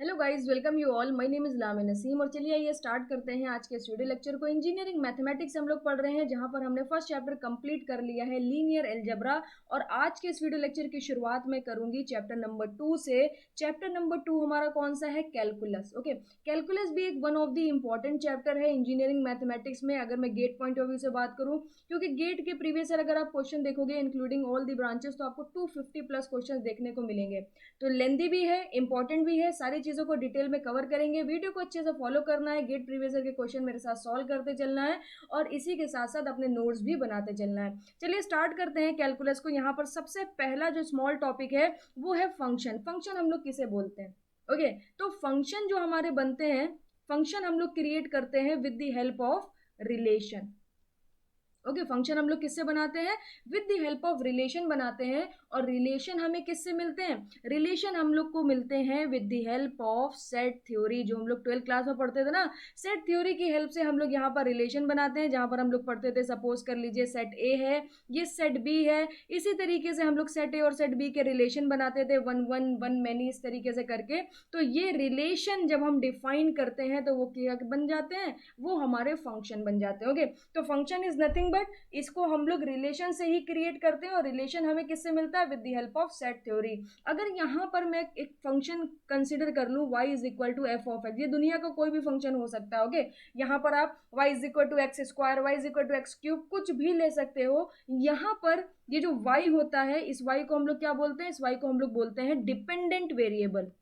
Hello guys, welcome you all. My name is लामी नसीम और चलिए आइए स्टार्ट करते हैं आज के इस वीडियो लेक्चर को। इंजीनियरिंग मैथमेटिक्स हम लोग पढ़ रहे हैं, जहां पर हमने फर्स्ट चैप्टर कंप्लीट कर लिया है, लीनियर अलजेब्रा। और आज के इस वीडियो लेक्चर की शुरुआत मैं करूंगी चैप्टर नंबर 2 से। चैप्टर नंबर 2 हमारा कौन सा है? कैलकुलस। ओके, कैलकुलस भी एक one of the important chapter है इंजीनियरिंग मैथमेटिक्स में, अगर मैं गेट पॉइंट ऑफ व्यू से बात करूं। क्योंकि गेट के प्रीवियस ईयर अगर आप क्वेश्चन देखोगे इंक्लूडिंग ऑल द ब्रांचेस, तो आपको 250 प्लस क्वेश्चन देखने को मिलेंगे। तो लेंदी भी है, इंपॉर्टेंट भी है, सारी चीजों को डिटेल में कवर करेंगे। वीडियो को अच्छे से फॉलो करना है, गेट प्रीवियस के क्वेश्चन मेरे साथ सॉल्व करते चलना है और इसी के साथ साथ अपने नोट्स भी बनाते चलना है। चलिए स्टार्ट करते हैं कैलकुलस को। यहाँ पर सबसे पहला जो स्मॉल टॉपिक है वो है फंक्शन। फंक्शन हम लोग किसे बोलते हैं? ओके, तो फंक्शन जो हमारे बनते हैं, फंक्शन हम लोग क्रिएट करते हैं with the help of relation. Okay, function हम लोग किससे बनाते हैं? With the help of relation बनाते हैं। और रिलेशन हमें किससे मिलते हैं? रिलेशन हम लोग को मिलते हैं with the help of set theory, जो हम लोग 12th क्लास में पढ़ते थे ना। सेट थ्योरी की हेल्प से हम लोग यहाँ पर रिलेशन बनाते हैं। जहां पर हम लोग पढ़ते थे, सपोज कर लीजिए सेट ए है, ये सेट बी है, इसी तरीके से हम लोग सेट ए और सेट बी के रिलेशन बनाते थे, वन वन वन मैनी, इस तरीके से करके। तो ये रिलेशन जब हम डिफाइन करते हैं तो वो क्या बन जाते हैं? वो हमारे फंक्शन बन जाते हैं। ओके, तो फंक्शन इज नथिंग बट, इसको हम लोग रिलेशन से ही क्रिएट करते हैं। और रिलेशन हमें किससे मिलता है? With the help of set theory. अगर यहाँ पर मैं एक फंक्शन कंसिडर कर लूँ, y is equal to f of x, ये दुनिया का कोई भी फंक्शन हो सकता है। ओके, यहाँ पर आप y is equal to x square, y is equal to x cube, कुछ भी ले सकते हो। यहाँ पर ये जो y होता है, इस y को हम लोग क्या बोलते हैं? इस y को हम लोग बोलते हैं डिपेंडेंट वेरिएबल।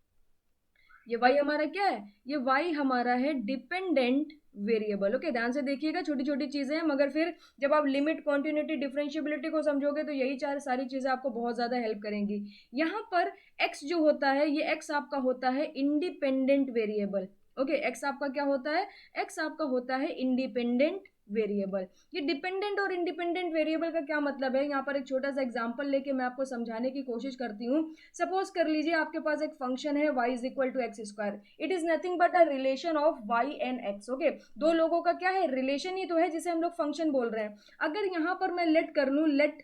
ये y हमारा क्या है? ये y हमारा है डिपेंडेंट वेरिएबल। ओके, ध्यान से देखिएगा, छोटी छोटी चीजें हैं, मगर फिर जब आप लिमिट, कॉन्टिन्यूटी, डिफरेंशिएबिलिटी को समझोगे तो यही चार सारी चीजें आपको बहुत ज्यादा हेल्प करेंगी। यहाँ पर x जो होता है, ये x आपका होता है इंडिपेंडेंट वेरिएबल। ओके, x आपका क्या होता है? x आपका होता है इंडिपेंडेंट वेरिएबल। ये डिपेंडेंट और इंडिपेंडेंट वेरिएबल का क्या मतलब है? यहाँ पर एक छोटा सा एग्जांपल लेके मैं आपको समझाने की कोशिश करती हूँ। सपोज कर लीजिए आपके पास एक फंक्शन है y is equal to x square. It is nothing but a relation of y and x। Okay, दो लोगों का क्या है? रिलेशन ही तो है, जिसे हम लोग फंक्शन बोल रहे हैं। अगर यहाँ पर मैं लेट कर लूँ, let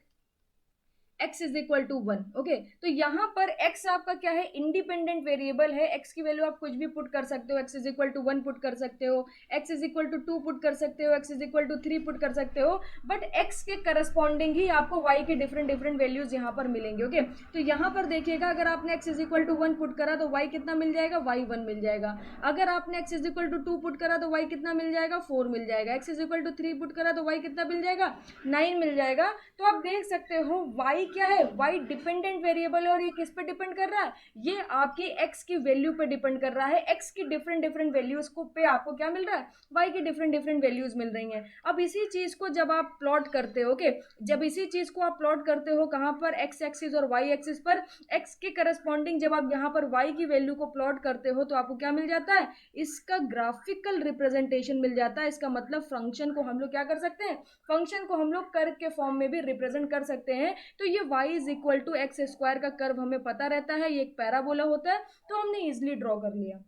x is equal to 1। Okay, तो यहाँ पर x आपका क्या है? इंडिपेंडेंट वेरिएबल है। x की वैल्यू आप कुछ भी पुट कर सकते हो, x is equal to 1 put कर सकते हो, x is equal to 2 put कर सकते हो, x is equal to 3 put कर सकते हो। बट x के करस्पॉन्डिंग ही आपको y के डिफरेंट डिफरेंट वैल्यूज यहाँ पर मिलेंगे। ओके, तो यहाँ पर देखिएगा, अगर आपने x is equal to 1 put करा तो y कितना मिल जाएगा? y 1 मिल जाएगा। अगर आपने x is equal to 2 put करा तो y कितना मिल जाएगा? 4 मिल जाएगा। x is equal to 3 put करा तो y कितना मिल जाएगा? 9 मिल जाएगा। तो आप देख सकते हो y क्या है? y डिपेंडेंट वेरिएबल है। और ये किस पे डिपेंड कर रहा है? ये आपकी x की वैल्यू पे डिपेंड कर रहा है। x की डिफरेंट डिफरेंट वैल्यूज को पे आपको क्या मिल रहा है? y की डिफरेंट डिफरेंट वैल्यूज मिल रही हैं। अब इसी चीज को जब आप प्लॉट करते हो, ओके, जब इसी चीज को आप प्लॉट करते हो, कहां पर? x एक्सिस और y एक्सिस पर। x के करस्पॉन्डिंग जब आप यहाँ पर y की वैल्यू को प्लॉट करते हो तो आपको क्या मिल जाता है? इसका ग्राफिकल रिप्रेजेंटेशन मिल जाता है। इसका मतलब फंक्शन को हम लोग क्या कर सकते हैं? फंक्शन को हम लोग कर्व के फॉर्म में भी रिप्रेजेंट कर सकते हैं। तो ये y is equal to x square का कर्व हमें पता रहता है, ये एक पैराबोला होता है, तो हमने इजिली ड्रॉ कर लिया।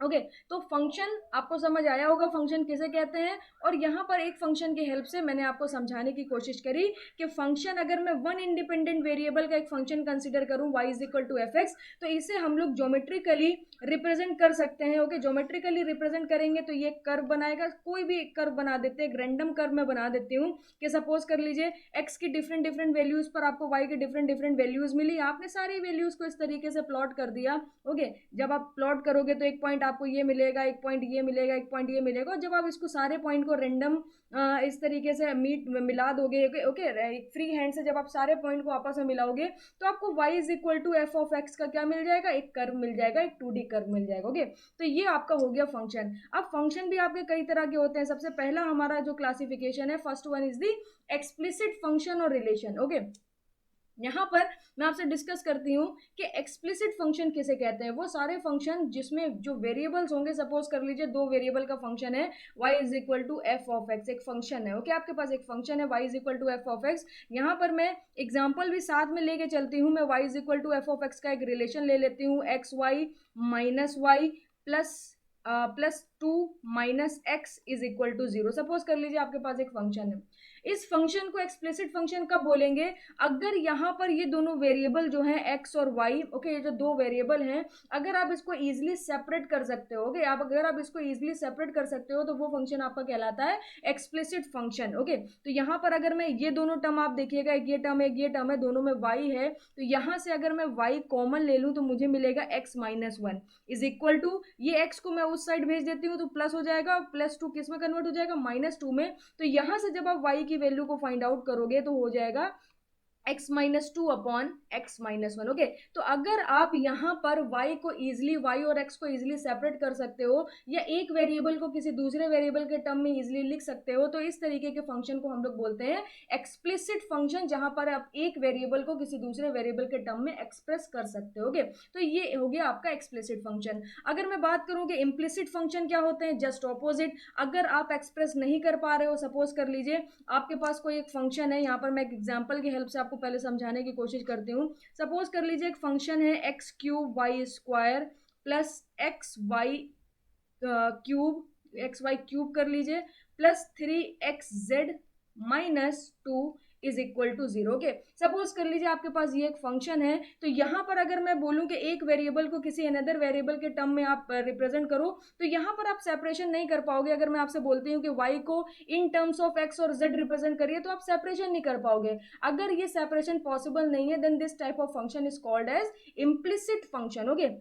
ओके, तो फंक्शन आपको समझ आया होगा फंक्शन किसे कहते हैं। और यहाँ पर एक फंक्शन की हेल्प से मैंने आपको समझाने की कोशिश करी कि फंक्शन, अगर मैं वन इंडिपेंडेंट वेरिएबल का एक फंक्शन कंसीडर करूँ y is equal to f x, तो इसे हम लोग ज्योमेट्रिकली रिप्रेजेंट कर सकते हैं। ओके, ज्योमेट्रिकली रिप्रेजेंट करेंगे तो ये कर्व बनाएगा। कोई भी एक कर्व बना देते हैं, एक रैंडम कर्व मैं बना देती हूँ कि सपोज कर लीजिए x की डिफरेंट डिफरेंट वैल्यूज पर आपको y के डिफरेंट डिफरेंट वैल्यूज मिली। आपने सारी वैल्यूज को इस तरीके से प्लॉट कर दिया। ओके, जब आप प्लॉट करोगे तो एक पॉइंट आपको ये मिलेगा, एक पॉइंट ये मिलेगा, एक पॉइंट ये मिलेगा। और जब आप इसको सारे पॉइंट को रेंडम इस तरीके से मिला दोगे, ओके, फ्री हैंड से जब आप सारे पॉइंट को आपस में मिलाओगे तो आपको y is equal to f of x का क्या मिल जाएगा? एक कर्व मिल जाएगा, एक 2D कर्व मिल जाएगा। ओके, तो ये आपका हो गया फंक्शन। अब फंक्शन भी आपके कई तरह के होते हैं। सबसे पहला हमारा जो क्लासिफिकेशन है, first one is the explicit function और रिलेशन। ओके, यहाँ पर मैं आपसे डिस्कस करती हूँ कि एक्सप्लिसिट फंक्शन किसे कहते हैं। वो सारे फंक्शन जिसमें जो वेरिएबल्स होंगे, सपोज कर लीजिए दो वेरिएबल का फंक्शन है, y is equal to f of x, एक फंक्शन है। ओके, आपके पास एक फंक्शन है y is equal to f of x. यहाँ पर मैं एग्जाम्पल भी साथ में लेके चलती हूँ। मैं y is equal to f of x का एक रिलेशन ले लेती हूँ, x y minus y plus 2 minus x is equal to 0। Suppose कर लीजिए आपके पास एक फंक्शन है, इस फंक्शन को एक्सप्लिसिट फंक्शन कब बोलेंगे, अगर यहाँ पर ये दोनों वेरिएबल जो हैं एक्स और वाई, ओके, ये जो दो वेरिएबल हैं, अगर आप इसको इजिली सेपरेट कर सकते हो, ओके, अगर आप इसको इजिली सेपरेट कर सकते हो तो वो फंक्शन आपका कहलाता है एक्सप्लिसिट फंक्शन। ओके, तो यहाँ पर अगर मैं ये दोनों टर्म आप देखिएगा, एक ये टर्म एक ये टर्म है, दोनों में वाई है, तो यहाँ से अगर मैं वाई कॉमन ले लूँ तो मुझे मिलेगा x minus one is equal to, ये एक्स को मैं उस साइड भेज देती हूँ तो प्लस हो जाएगा, प्लस टू किस में कन्वर्ट हो जाएगा, माइनस टू में। तो यहां से जब आप y की वैल्यू को फाइंड आउट करोगे तो हो जाएगा x minus two upon x minus one. Okay, तो अगर आप यहाँ पर y को इजिली, y और x को इजिली सेपरेट कर सकते हो या एक वेरिएबल को किसी दूसरे वेरिएबल के टर्म में इजिली लिख सकते हो, तो इस तरीके के फंक्शन को हम लोग बोलते हैं एक्सप्लिसिट फंक्शन, जहां पर आप एक वेरिएबल को किसी दूसरे वेरिएबल के टर्म में एक्सप्रेस कर सकते हो। ओके, तो ये हो गया आपका एक्सप्लिसिट फंक्शन। अगर मैं बात करूं कि इम्प्लिसिट फंक्शन क्या होते हैं, जस्ट ऑपोजिट। अगर आप एक्सप्रेस नहीं कर पा रहे हो, सपोज कर लीजिए आपके पास कोई एक फंक्शन है, यहाँ पर मैं एक एग्जाम्पल की हेल्प से आपको पहले समझाने की कोशिश करती हूँ। सपोज कर लीजिए एक फंक्शन है x cube y square plus x y cube, x y cube कर लीजिए, plus 3xz minus 2 is equal to 0। Okay, suppose कर लीजिए आपके पास ये एक फंक्शन है, तो यहाँ पर अगर मैं बोलूँ कि एक वेरिएबल को किसी अनदर वेरिएबल के टर्म में आप रिप्रेजेंट करो, तो यहाँ पर आप सेपरेशन नहीं कर पाओगे। अगर मैं आपसे बोलती हूँ कि y को इन टर्म्स ऑफ x और z रिप्रेजेंट करिए, तो आप सेपरेशन नहीं कर पाओगे। अगर ये सेपरेशन पॉसिबल नहीं है, then this type of function is called as implicit function. Okay,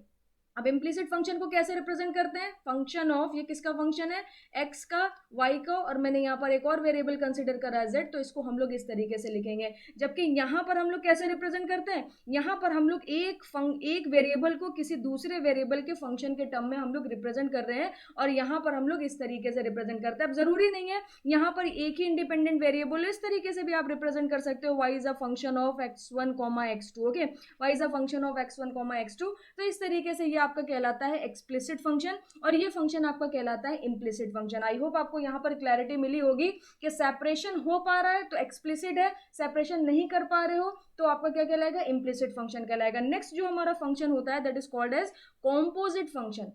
अब इम्प्लिसिट फंक्शन को कैसे रिप्रेजेंट करते हैं, फंक्शन ऑफ, ये किसका फंक्शन है, एक्स का, वाई का, और मैंने यहाँ पर एक और वेरिएबल कंसिडर करा है जेड, तो इसको हम लोग इस तरीके से लिखेंगे। जबकि यहाँ पर हम लोग कैसे रिप्रेजेंट करते हैं, यहाँ पर हम लोग एक वेरिएबल को किसी दूसरे वेरिएबल के फंक्शन के टर्म में हम लोग रिप्रेजेंट कर रहे हैं, और यहाँ पर हम लोग इस तरीके से रिप्रेजेंट करते हैं। अब जरूरी नहीं है यहाँ पर एक ही इंडिपेंडेंट वेरिएबल, इस तरीके से भी आप रिप्रेजेंट कर सकते हो, y is a function of x1, x2। Okay, y is a function of x1, x2। तो इस तरीके से ये आपका कहलाता है एक्सप्लिसिट फंक्शन, और ये फंक्शन आपका कहलाता है इम्प्लिसिट फंक्शन। आई होप आपको यहाँ पर क्लैरिटी मिली होगी कि सेपरेशन हो पा रहा है तो एक्सप्लिसिट है, सेपरेशन नहीं कर पा रहे हो तो आपका क्या कहलाएगा, इम्प्लिसिट फंक्शन कहलाएगा। नेक्स्ट जो हमारा फंक्शन होता है that is called as composite function.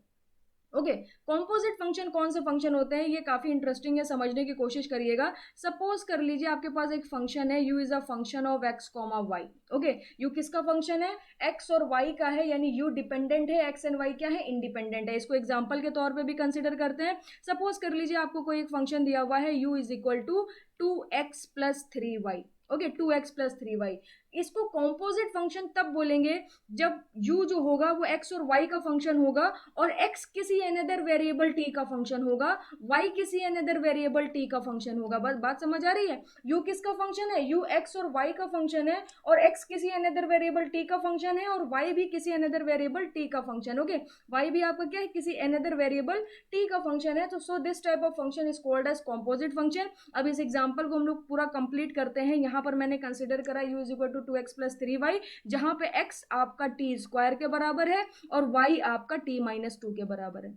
Okay, composite function कौन से फंक्शन होते हैं, ये काफी इंटरेस्टिंग है, समझने की कोशिश करिएगा। सपोज कर लीजिए आपके पास एक फंक्शन है, u is a function of x comma y. Okay, u किसका फंक्शन है, x और y का है, यानी u डिपेंडेंट है, x एंड y क्या है, इंडिपेंडेंट है। इसको एग्जाम्पल के तौर पे भी कंसिडर करते हैं। सपोज कर लीजिए आपको कोई एक फंक्शन दिया हुआ है, u is equal to 2x plus 3y। Okay, 2x plus 3y। इसको कॉम्पोजिट फंक्शन तब बोलेंगे जब u जो होगा वो x और y का फंक्शन होगा, और x किसी अनदर वेरिएबल t का फंक्शन होगा, y किसी अनदर वेरिएबल t का फंक्शन होगा। बस बात समझ आ रही है, u किसका फंक्शन है, u x और y का फंक्शन है, और x किसी अनदर वेरिएबल t का फंक्शन है, और y भी किसी अनदर वेरिएबल t का फंक्शन। ओके, y भी आपका क्या है, किसी अनदर वेरिएबल t का फंक्शन है। तो so this type of function is called as composite function. अब इस एग्जाम्पल को हम लोग पूरा कंप्लीट करते हैं। यहाँ पर मैंने कंसिडर करा u is equal to 2x plus 3y, जहां पे x आपका t स्क्वायर के बराबर है और y आपका t माइनस 2 के बराबर है।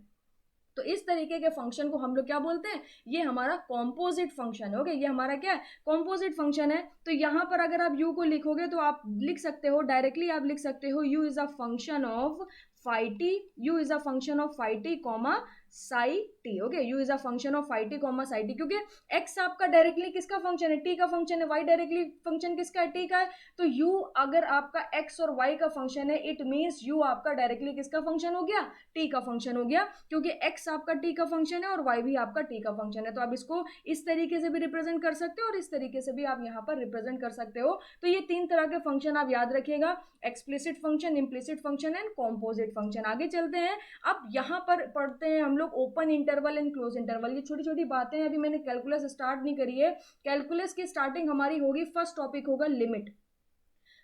तो इस तरीके के फंक्शन को हम लोग क्या बोलते हैं, ये हमारा कॉम्पोजिट फंक्शन है। ओके, ये हमारा क्या है, कॉम्पोजिट फंक्शन है। तो यहाँ पर अगर आप u को लिखोगे तो आप लिख सकते हो डायरेक्टली, आप लिख सकते हो u is a function of phi t, u is a function of phi t comma psi t. Okay, u is a function of phi t comma psi t, क्योंकि x आपका डायरेक्टली किसका function है, t का function है, y directly function किसका है, t का है। तो u अगर आपका x और y का फंक्शन है, इट मीन्स u आपका डायरेक्टली किसका फंक्शन हो गया, t का फंक्शन हो गया, क्योंकि x आपका t का फंक्शन है और y भी आपका t का फंक्शन है। तो आप इसको इस तरीके से भी रिप्रेजेंट कर सकते हो और इस तरीके से भी आप यहाँ पर रिप्रेजेंट कर सकते हो। तो ये तीन तरह के फंक्शन आप याद रखिएगा, explicit function, implicit function and composite function. आगे चलते हैं, अब यहाँ पर पढ़ते हैं हम लोग open interval and close interval. ये छोटी छोटी बातें हैं, अभी मैंने कैलकुलस स्टार्ट नहीं करी है। कैलकुलस की स्टार्टिंग हमारी होगी, फर्स्ट टॉपिक होगा लिमिट।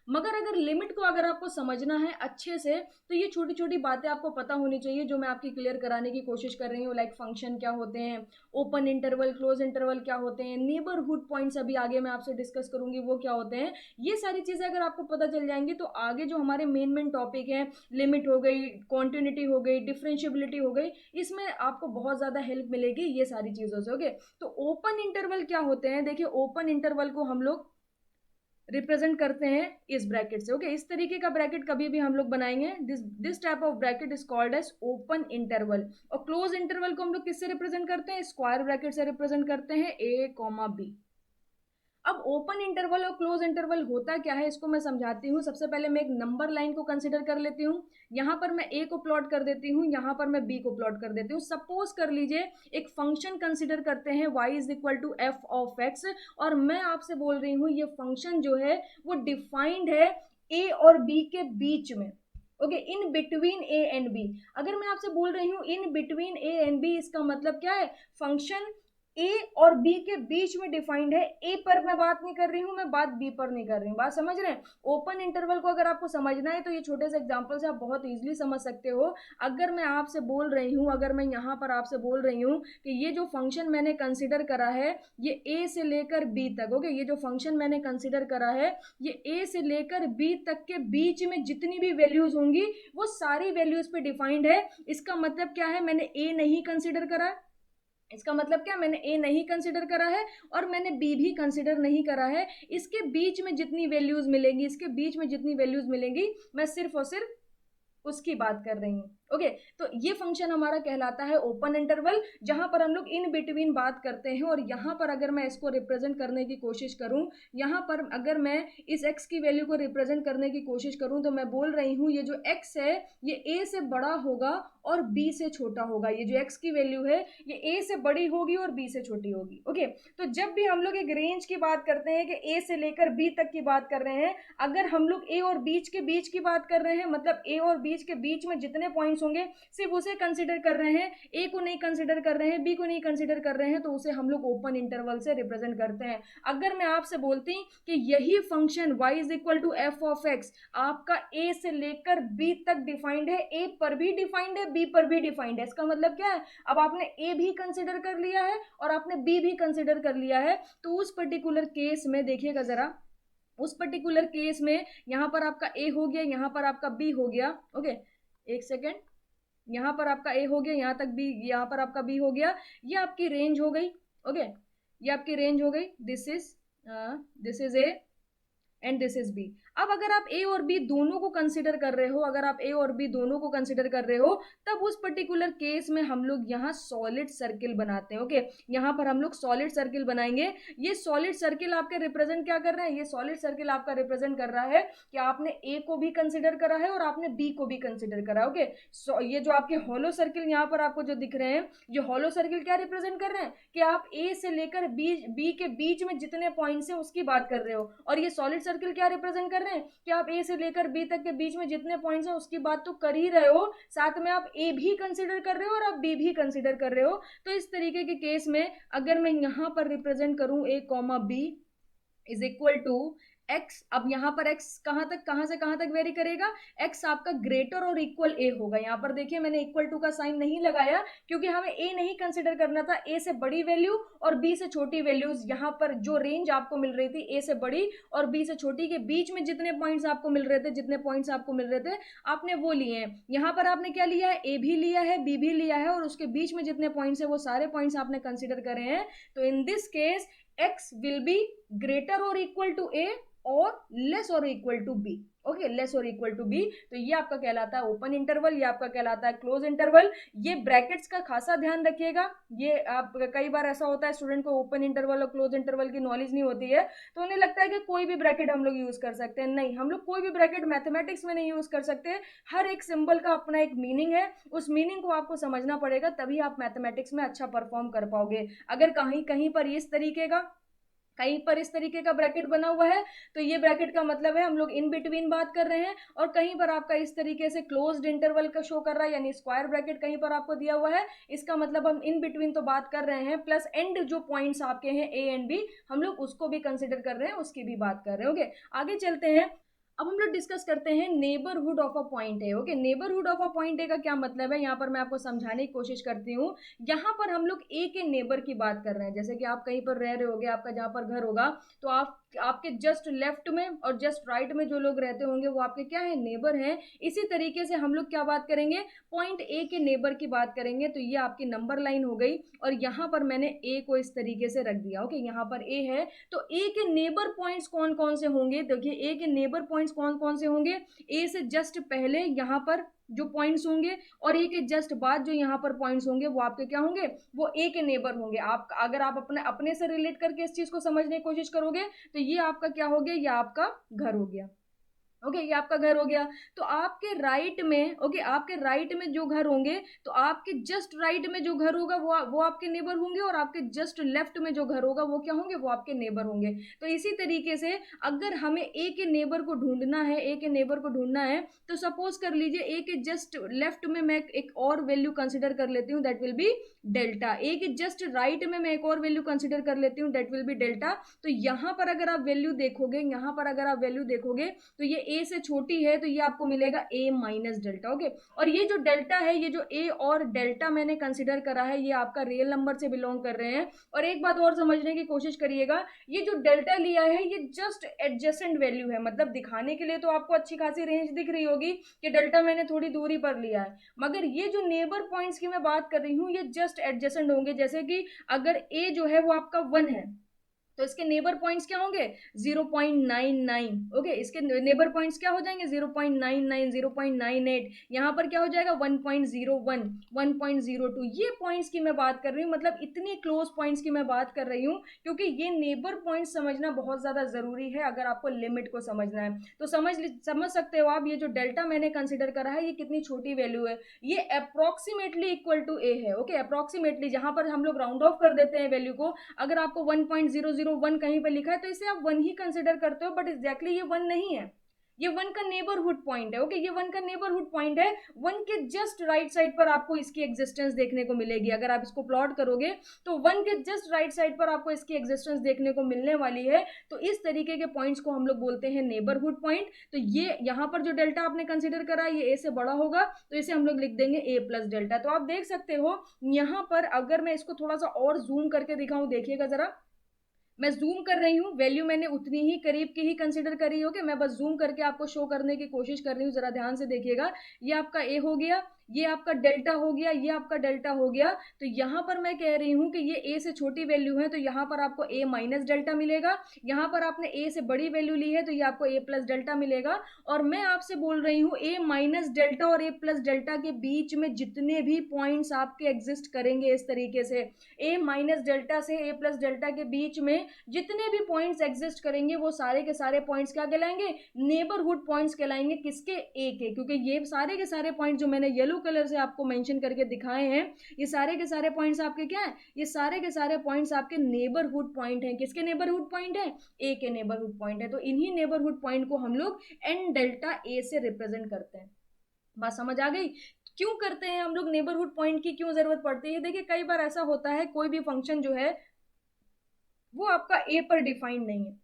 मगर अगर लिमिट को अगर आपको समझना है अच्छे से, तो ये छोटी छोटी बातें आपको पता होनी चाहिए जो मैं आपकी क्लियर कराने की कोशिश कर रही हूँ। लाइक फंक्शन क्या होते हैं, ओपन इंटरवल क्लोज इंटरवल क्या होते हैं, नेबरहुड पॉइंट्स अभी आगे मैं आपसे डिस्कस करूंगी वो क्या होते हैं। ये सारी चीजें अगर आपको पता चल जाएंगी तो आगे जो हमारे मेन टॉपिक है, लिमिट हो गई, कॉन्टिन्यूटी हो गई, डिफरेंशिएबिलिटी हो गई, इसमें आपको बहुत ज्यादा हेल्प मिलेगी ये सारी चीजों से। ओके, तो ओपन इंटरवल क्या होते हैं, देखिए ओपन इंटरवल को हम लोग रिप्रेजेंट करते हैं इस ब्रैकेट से। ओके, इस तरीके का ब्रैकेट कभी भी हम लोग बनाएंगे, this type of bracket is called as open interval. और क्लोज इंटरवल को हम लोग किससे रिप्रेजेंट करते हैं? स्क्वायर ब्रैकेट से रिप्रेजेंट करते हैं, ए कॉमा बी। अब ओपन इंटरवल और क्लोज इंटरवल होता क्या है इसको मैं समझाती हूँ। सबसे पहले मैं एक नंबर लाइन को कंसिडर कर लेती हूँ। यहाँ पर मैं ए को प्लॉट कर देती हूँ, यहाँ पर मैं बी को प्लॉट कर देती हूँ। सपोज कर लीजिए एक फंक्शन कंसिडर करते हैं y is equal to f of x, और मैं आपसे बोल रही हूँ ये फंक्शन जो है वो डिफाइंड है ए और बी के बीच में। Okay, in between a and b. अगर मैं आपसे बोल रही हूँ in between a and b, इसका मतलब क्या है? फंक्शन ए और बी के बीच में डिफाइंड है। ए पर मैं बात नहीं कर रही हूं, मैं बात बी पर नहीं कर रही हूँ। बात समझ रहे हैं? ओपन इंटरवल को अगर आपको समझना है तो ये छोटे से एग्जांपल से आप बहुत इजीली समझ सकते हो। अगर मैं आपसे बोल रही हूँ, अगर मैं यहाँ पर आपसे बोल रही हूँ कि ये जो फंक्शन मैंने कंसिडर करा है ये ए से लेकर बी तक, ओके, ये जो फंक्शन मैंने कंसिडर करा है ये ए से लेकर बी तक के बीच में जितनी भी वैल्यूज होंगी वो सारी वैल्यूज पे डिफाइंड है। इसका मतलब क्या है? मैंने ए नहीं कंसिडर करा। इसका मतलब क्या? मैंने ए नहीं कंसिडर करा है और मैंने बी भी कंसिडर नहीं करा है। इसके बीच में जितनी वैल्यूज मिलेंगी, इसके बीच में जितनी वैल्यूज मिलेंगी, मैं सिर्फ और सिर्फ उसकी बात कर रही हूँ। ओके, तो ये फंक्शन हमारा कहलाता है ओपन इंटरवल, जहां पर हम लोग इन बिटवीन बात करते हैं। और यहाँ पर अगर मैं इसको रिप्रेजेंट करने की कोशिश करूं, यहाँ पर अगर मैं इस x की वैल्यू को रिप्रेजेंट करने की कोशिश करूं तो मैं बोल रही हूँ ये जो x है ये a से बड़ा होगा और b से छोटा होगा। ये जो x की वैल्यू है ये a से बड़ी होगी और b से छोटी होगी। ओके, तो जब भी हम लोग एक रेंज की बात करते हैं कि a से लेकर b तक की बात कर रहे हैं, अगर हम लोग a और बीच की बात कर रहे हैं, मतलब a और बीच के बीच में जितने पॉइंट्स होंगे सिर्फ उसे कंसीडर कर रहे हैं, ए को नहीं कंसीडर कर रहे हैं, बी को नहीं कंसीडर कर रहे हैं, तो उसे हम लोग ओपन इंटरवल से रिप्रेजेंट करते हैं। अगर मैं आपसे बोलती कि यही function y is equal to f of x आपका a से लेकर b तक डिफाइंड है, a पर भी डिफाइंड है, b पर भी डिफाइंड है, इसका मतलब क्या है? अब आपने a भी कंसिडर कर लिया है और आपने b भी कंसिडर कर लिया है। तो उस पर्टिकुलर केस में देखिएगा जरा, उस पर्टिकुलर केस में यहाँ पर आपका a हो गया, यहाँ पर आपका b हो गया। ओके, एक सेकेंड, यहाँ पर आपका ए हो गया, यहाँ तक बी, यहाँ पर आपका बी हो गया। ये आपकी रेंज हो गई। ओके, ये आपकी रेंज हो गई। This is a and this is b. अब अगर आप ए और बी दोनों को कंसिडर कर रहे हो, अगर आप ए और बी दोनों को कंसिडर कर रहे हो, तब उस पर्टिकुलर केस में हम लोग यहाँ सॉलिड सर्किल बनाते हैं। ओके, यहाँ पर हम लोग सॉलिड सर्किल बनाएंगे। ये सॉलिड सर्किल आपके रिप्रेजेंट क्या कर रहा है? ये सॉलिड सर्किल आपका रिप्रेजेंट कर रहा है कि आपने ए को भी कंसिडर करा है और आपने बी को भी कंसिडर करा है। ओके, ये जो आपके हॉलो सर्किल यहाँ पर आपको जो दिख रहे हैं, ये हॉलो सर्किल क्या रिप्रेजेंट कर रहे हैं? कि आप ए से लेकर बी के बीच में जितने पॉइंट्स हैं उसकी बात कर रहे हो। और ये सॉलिड सर्किल क्या रिप्रेजेंट कर रहे हैं? कि आप ए से लेकर बी तक के बीच में जितने पॉइंट्स हैं उसकी बात तो कर ही रहे हो, साथ में आप ए भी कंसिडर कर रहे हो और आप बी भी कंसिडर कर रहे हो। तो इस तरीके के केस में अगर मैं यहां पर रिप्रेजेंट करूं a comma b is equal to x, अब यहाँ पर x कहां से कहां तक वेरी करेगा? x आपका ग्रेटर और इक्वल a होगा। यहाँ पर देखिए मैंने इक्वल टू का साइन नहीं लगाया क्योंकि हमें a नहीं कंसिडर करना था। a से बड़ी वैल्यू और b से छोटी वैल्यूज, यहाँ पर जो रेंज आपको मिल रही थी a से बड़ी और b से छोटी के बीच में जितने पॉइंट्स आपको मिल रहे थे, जितने पॉइंट्स आपको मिल रहे थे आपने वो लिए हैं। यहाँ पर आपने क्या लिया है? a भी लिया है, b भी लिया है और उसके बीच में जितने पॉइंट्स है वो सारे पॉइंट्स आपने कंसिडर करे हैं। तो in this case x will be greater और इक्वल टू a और लेस और equal to b. Okay, less और इक्वल टू बी। तो ये आपका कहलाता है ओपन इंटरवल, ये आपका कहलाता है क्लोज इंटरवल। ये ब्रैकेट्स का खासा ध्यान रखिएगा। ये आप कई बार ऐसा होता है स्टूडेंट को ओपन इंटरवल और क्लोज इंटरवल की नॉलेज नहीं होती है, तो उन्हें लगता है कि कोई भी ब्रैकेट हम लोग यूज कर सकते हैं। नहीं, हम लोग कोई भी ब्रैकेट मैथमेटिक्स में नहीं यूज कर सकते। हर एक सिंबल का अपना एक मीनिंग है, उस मीनिंग को आपको समझना पड़ेगा, तभी आप मैथमेटिक्स में अच्छा परफॉर्म कर पाओगे। अगर कहीं कहीं पर इस तरीके का, कहीं पर इस तरीके का ब्रैकेट बना हुआ है तो ये ब्रैकेट का मतलब है हम लोग इन बिटवीन बात कर रहे हैं, और कहीं पर आपका इस तरीके से क्लोज्ड इंटरवल का शो कर रहा है, यानी स्क्वायर ब्रैकेट कहीं पर आपको दिया हुआ है, इसका मतलब हम इन बिटवीन तो बात कर रहे हैं, प्लस एंड जो पॉइंट्स आपके हैं ए एंड बी हम लोग उसको भी कंसिडर कर रहे हैं, उसकी भी बात कर रहे हैं। ओके, आगे चलते हैं। अब हम लोग डिस्कस करते हैं neighbourhood of a point A. Okay, neighbourhood of a point A का क्या मतलब है, यहाँ पर मैं आपको समझाने की कोशिश करती हूँ। यहाँ पर हम लोग ए के नेबर की बात कर रहे हैं। जैसे कि आप कहीं पर रह रहे होगे, आपका जहाँ पर घर होगा, तो आपके जस्ट लेफ्ट में और जस्ट राइट में जो लोग रहते होंगे वो आपके क्या है, नेबर हैं। इसी तरीके से हम लोग क्या बात करेंगे, पॉइंट ए के नेबर की बात करेंगे। तो ये आपकी नंबर लाइन हो गई और यहाँ पर मैंने ए को इस तरीके से रख दिया। ओके, यहाँ पर ए है, तो ए के नेबर पॉइंट्स कौन कौन से होंगे, देखिए ए के नेबर पॉइंट्स कौन कौन से होंगे। ए से जस्ट पहले यहाँ पर जो पॉइंट्स होंगे और ए के जस्ट बाद जो यहाँ पर पॉइंट्स होंगे वो आपके क्या होंगे, वो ए के नेबर होंगे। आप अगर आप अपने अपने से रिलेट करके इस चीज को समझने की कोशिश करोगे तो ये आपका क्या हो गया, ये आपका घर हो गया। ओके, ये आपका घर हो गया। तो आपके राइट में, ओके, आपके राइट में जो घर होंगे, तो आपके जस्ट राइट में जो घर होगा वो आपके नेबर होंगे, और आपके जस्ट लेफ्ट में जो घर होगा वो क्या होंगे, वो आपके नेबर होंगे। तो इसी तरीके से अगर हमें ए के नेबर को ढूंढना है, ए के नेबर को ढूंढना है, तो सपोज कर लीजिए ए के जस्ट लेफ्ट में मैं एक और वैल्यू कंसिडर कर लेती हूँ, दैट विल बी डेल्टा। ए के जस्ट राइट में मैं एक और वैल्यू कंसिडर कर लेती हूँ, दैट विल बी डेल्टा। तो यहाँ पर अगर आप वैल्यू देखोगे, यहाँ पर अगर आप वैल्यू देखोगे तो ये ए से छोटी है, तो ये आपको मिलेगा ए माइनस डेल्टा। ओके, और ये जो डेल्टा है, ये जो ए और डेल्टा मैंने कंसिडर करा है, ये आपका रियल नंबर से बिलोंग कर रहे हैं। और एक बात और समझने की कोशिश करिएगा, ये जो डेल्टा लिया है ये जस्ट एडजेसेंट वैल्यू है, मतलब दिखाने के लिए तो आपको अच्छी खासी रेंज दिख रही होगी कि डेल्टा मैंने थोड़ी दूरी पर लिया है, मगर ये जो नेबर पॉइंट्स की मैं बात कर रही हूँ ये जस्ट एडजेसेंट होंगे। जैसे कि अगर ए जो है वो आपका 1 है, तो इसके नेबर पॉइंट्स क्या होंगे, 0.99। ओके, इसके नेबर पॉइंट्स क्या हो जाएंगे, 0.99, 0.98। यहाँ पर क्या हो जाएगा, 1.01, 1.02। ये पॉइंट्स की मैं बात कर रही हूँ, मतलब इतनी क्लोज पॉइंट्स की मैं बात कर रही हूँ, क्योंकि ये नेबर पॉइंट्स समझना बहुत ज्यादा जरूरी है अगर आपको लिमिट को समझना है। तो समझ सकते हो आप, ये जो डेल्टा मैंने कंसिडर करा है ये कितनी छोटी वैल्यू है, ये अप्रोक्सीमेटली इक्वल टू ए है। ओके, अप्रोक्सीमेटली, जहां पर हम लोग राउंड ऑफ कर देते हैं वैल्यू को, अगर आपको 1.001 कहीं पे लिखा है तो इसे आप 1 ही कंसिडर करते हो, बट एग्जैक्टली ये 1 नहीं है, ये 1 का नेबरहुड पॉइंट है। ओके, ये 1 का नेबरहुड पॉइंट है। 1 के जस्ट राइट साइड पर आपको इसकी एग्जिस्टेंस देखने को मिलेगी। अगर आप इसको प्लॉट करोगे तो 1 के जस्ट राइट साइड पर आपको इसकी एग्जिस्टेंस देखने को मिलने वाली है। तो इस तरीके के पॉइंट्स को हम लोग बोलते हैं नेबरहुड पॉइंट। तो ये यहाँ पर जो डेल्टा आपने कंसिडर करा ये ए से बड़ा होगा, तो इसे हम लोग लिख देंगे ए प्लस डेल्टा। तो आप देख सकते हो यहाँ पर, अगर मैं इसको थोड़ा सा और जूम करके दिखाऊं, देखिएगा जरा, मैं जूम कर रही हूँ, वैल्यू मैंने उतनी ही करीब की ही कंसिडर करी हो कि मैं बस जूम करके आपको शो करने की कोशिश कर रही हूँ। जरा ध्यान से देखिएगा, ये आपका ए हो गया, ये आपका डेल्टा हो गया, ये आपका डेल्टा हो गया। तो यहाँ पर मैं कह रही हूँ कि ये ए से छोटी वैल्यू है, तो यहाँ पर आपको ए माइनस डेल्टा मिलेगा। यहाँ पर आपने ए से बड़ी वैल्यू ली है तो ये आपको ए प्लस डेल्टा मिलेगा। और मैं आपसे बोल रही हूँ ए माइनस डेल्टा और ए प्लस डेल्टा के बीच में जितने भी पॉइंट्स आपके एग्जिस्ट करेंगे इस तरीके से, ए माइनस डेल्टा से ए प्लस डेल्टा के बीच में जितने भी पॉइंट्स एग्जिस्ट करेंगे वो सारे के सारे पॉइंट्स क्या कहलाएंगे, नेबरहुड पॉइंट्स कहलाएंगे। किसके, ए के, क्योंकि ये सारे के सारे पॉइंट्स जो मैंने येलो कलर से आपको मेंशन करके दिखाए हैं, ये सारे के सारे पॉइंट्स आपके क्या है, ये सारे के सारे पॉइंट्स आपके नेबरहुड पॉइंट हैं। किसके नेबरहुड पॉइंट है, ए के नेबरहुड पॉइंट है। तो इन्हीं नेबरहुड पॉइंट को हम लोग एन डेल्टा ए से रिप्रेजेंट करते हैं। बात समझ आ गई, क्यों करते हैं हम लोग, नेबरहुड पॉइंट की क्यों जरूरत पड़ती है। देखिए कई बार ऐसा होता है कोई भी फंक्शन जो है वो आपका ए पर डिफाइंड नहीं है,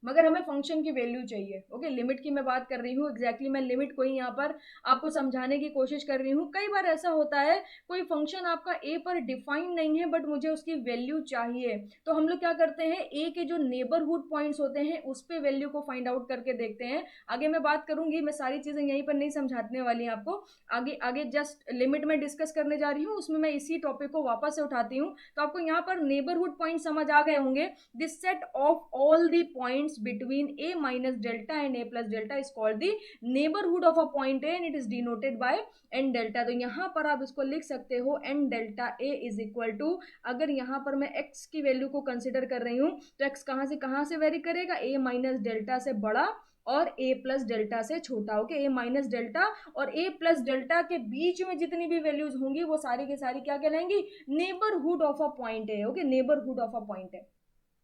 मगर हमें फंक्शन की वैल्यू चाहिए। ओके, लिमिट की मैं बात कर रही हूँ, एग्जैक्टली मैं लिमिट को ही यहाँ पर आपको समझाने की कोशिश कर रही हूँ। कई बार ऐसा होता है कोई फंक्शन आपका ए पर डिफाइंड नहीं है बट मुझे उसकी वैल्यू चाहिए, तो हम लोग क्या करते हैं, ए के जो नेबरहुड पॉइंट्स होते हैं उस पर वैल्यू को फाइंड आउट करके देखते हैं। आगे मैं बात करूंगी, मैं सारी चीजें यहीं पर नहीं समझाने वाली हैं आपको, आगे आगे जस्ट लिमिट में डिस्कस करने जा रही हूँ, उसमें मैं इसी टॉपिक को वापस से उठाती हूँ। तो आपको यहाँ पर नेबरहुड पॉइंट समझ आ गए होंगे। This set of all the points between a minus delta and a plus delta is called the neighborhood of a point a and it is denoted by n delta। तो यहाँ पर आप इसको लिख सकते हो n delta a is equal to, अगर यहाँ पर मैं x की वैल्यू को कंसिडर कर रही हूँ तो x कहाँ से वेरी करेगा, a माइनस डेल्टा से बड़ा और a प्लस डेल्टा से छोटा। ओके, a माइनस डेल्टा और a प्लस डेल्टा के बीच में जितनी भी वैल्यूज होंगी वो सारी की सारी क्या कहलाएंगी, नेबरहुड ऑफ अ पॉइंट है। Okay, neighbourhood of a point है।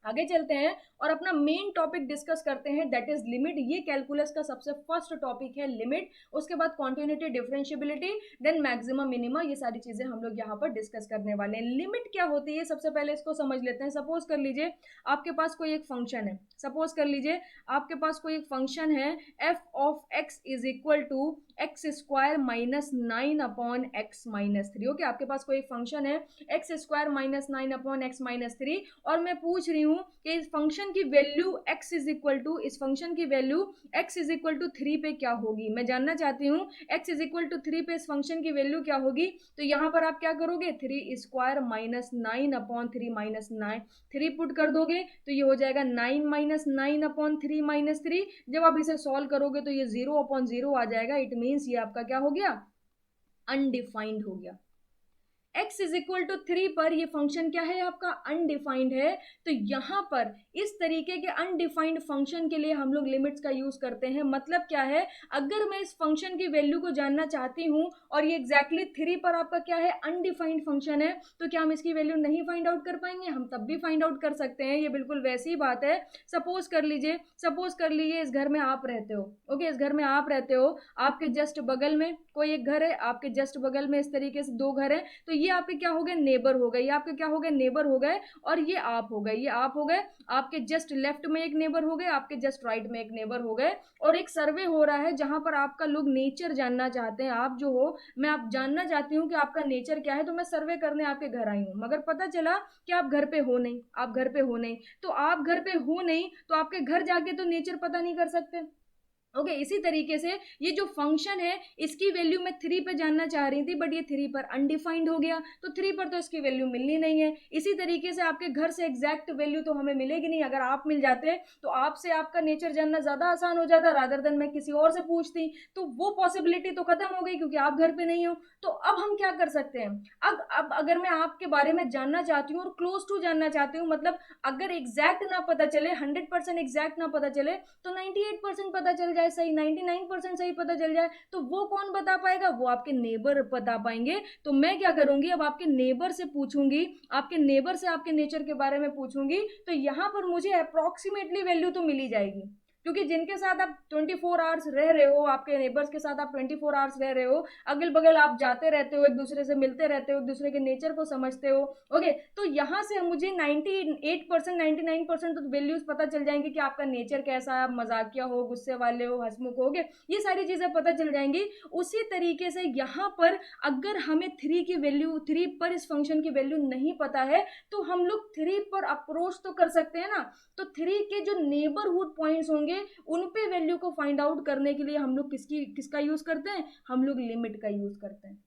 आगे चलते हैं और अपना मेन टॉपिक डिस्कस करते हैं, दैट इज लिमिट। ये कैलकुलस का सबसे फर्स्ट टॉपिक है लिमिट। उसके बाद continuity, differentiability, then maximum, minima, ये सारी चीजें हम लोग यहाँ पर डिस्कस करने वाले हैं। लिमिट क्या होती है सबसे पहले इसको समझ लेते हैं। सपोज कर लीजिए आपके पास कोई एक फंक्शन है, सपोज कर लीजिए आपके पास कोई एक फंक्शन है f of x is equal to x square minus 9 upon x minus 3। Okay, आपके पास कोई फंक्शन है x square minus 9 upon x minus 3 और मैं पूछ रही हूँ कि इस फंक्शन की value x is equal to, इस फंक्शन की value x is equal to 3 पे क्या होगी। मैं जानना चाहती हूँ x इज इक्वल टू 3 पे इस फंक्शन की वैल्यू क्या होगी। तो यहाँ पर आप क्या करोगे, 3 square minus 9 upon 3 minus 9, 3 put कर दोगे तो ये हो जाएगा 9 माइनस 9 अपॉन 3 माइनस 3। जब आप इसे सॉल्व करोगे तो ये 0 अपॉन 0 आ जाएगा। इट मीन्स ये आपका क्या हो गया, अनडिफाइंड हो गया। x इज इक्वल टू 3 पर ये फंक्शन क्या है आपका, अनडिफाइंड है। तो यहां पर इस तरीके के अनडिफाइंड फंक्शन के लिए हम लोग लिमिट्स का यूज करते हैं। मतलब क्या है, अगर मैं इस फंक्शन की वैल्यू को जानना चाहती हूं और ये एग्जैक्टली 3 पर आपका क्या है, अनडिफाइंड फंक्शन है, तो क्या हम इसकी वैल्यू नहीं फाइंड आउट कर पाएंगे, हम तब भी फाइंड आउट कर सकते हैं। ये बिल्कुल वैसी ही बात है। सपोज कर लीजिए इस घर में आप रहते हो। ओके, इस घर में आप रहते हो, आपके जस्ट बगल में कोई एक घर है, आपके जस्ट बगल में इस तरीके से 2 घर है। तो ये आपके क्या हो गए, नेबर हो गए। ये आपके क्या हो गए, नेबर हो गए। और ये आप हो गए, ये आप हो गए। आपके जस्ट लेफ्ट में एक नेबर हो गए, आपके जस्ट राइट में एक नेबर हो गए। और एक सर्वे हो रहा है जहां पर आपका लोग नेचर जानना चाहते हैं। आप जो हो, मैं आप जानना चाहती हूँ कि आपका नेचर क्या है, तो मैं सर्वे करने आपके घर आई हूँ। मगर पता चला कि आप घर पे हो नहीं, आप घर पे हो नहीं। तो आप घर पे हो नहीं तो आपके घर जाके तो नेचर पता नहीं कर सकते। ओके, इसी तरीके से ये जो फंक्शन है इसकी वैल्यू मैं 3 पे जानना चाह रही थी, बट ये 3 पर अनडिफाइंड हो गया, तो 3 पर तो इसकी वैल्यू मिलनी नहीं है। इसी तरीके से आपके घर से एग्जैक्ट वैल्यू तो हमें मिलेगी नहीं। अगर आप मिल जाते तो आपसे आपका नेचर जानना ज्यादा आसान हो जाता, रादर देन मैं किसी और से पूछती, तो वो पॉसिबिलिटी तो खत्म हो गई क्योंकि आप घर पे नहीं हो। तो अब हम क्या कर सकते हैं, अब अगर मैं आपके बारे में जानना चाहती हूँ और क्लोज टू जानना चाहती हूँ, मतलब अगर एग्जैक्ट ना पता चले, 100% एग्जैक्ट ना पता चले, तो 98% पता चल जाए सही, 99% सही पता चल जाए, तो वो कौन बता पाएगा, वो आपके नेबर बता पाएंगे। तो मैं क्या करूंगी, अब आपके नेबर से पूछूंगी, आपके नेबर से आपके नेचर के बारे में पूछूंगी, तो यहां पर मुझे अप्रोक्सीमेटली वैल्यू तो मिल ही जाएगी। क्योंकि जिनके साथ आप 24 आवर्स रह रहे हो, आपके नेबर्स के साथ आप 24 आवर्स रह रहे हो, अगल बगल आप जाते रहते हो, एक दूसरे से मिलते रहते हो, एक दूसरे के नेचर को समझते हो। ओके, तो यहाँ से मुझे 98% 99% तो वैल्यूज पता चल जाएंगे कि आपका नेचर कैसा है, आप मजाकिया हो, गुस्से वाले हो, हंसमुख हो, ये सारी चीजें पता चल जाएंगी। उसी तरीके से यहाँ पर अगर हमें 3 की वैल्यू, 3 पर इस फंक्शन की वैल्यू नहीं पता है, तो हम लोग 3 पर अप्रोच तो कर सकते हैं ना। तो 3 के जो नेबरहुड पॉइंट्स होंगे उन पे वैल्यू को फाइंड आउट करने के लिए हम लोग किसका यूज करते हैं, हम लोग लिमिट का यूज करते हैं।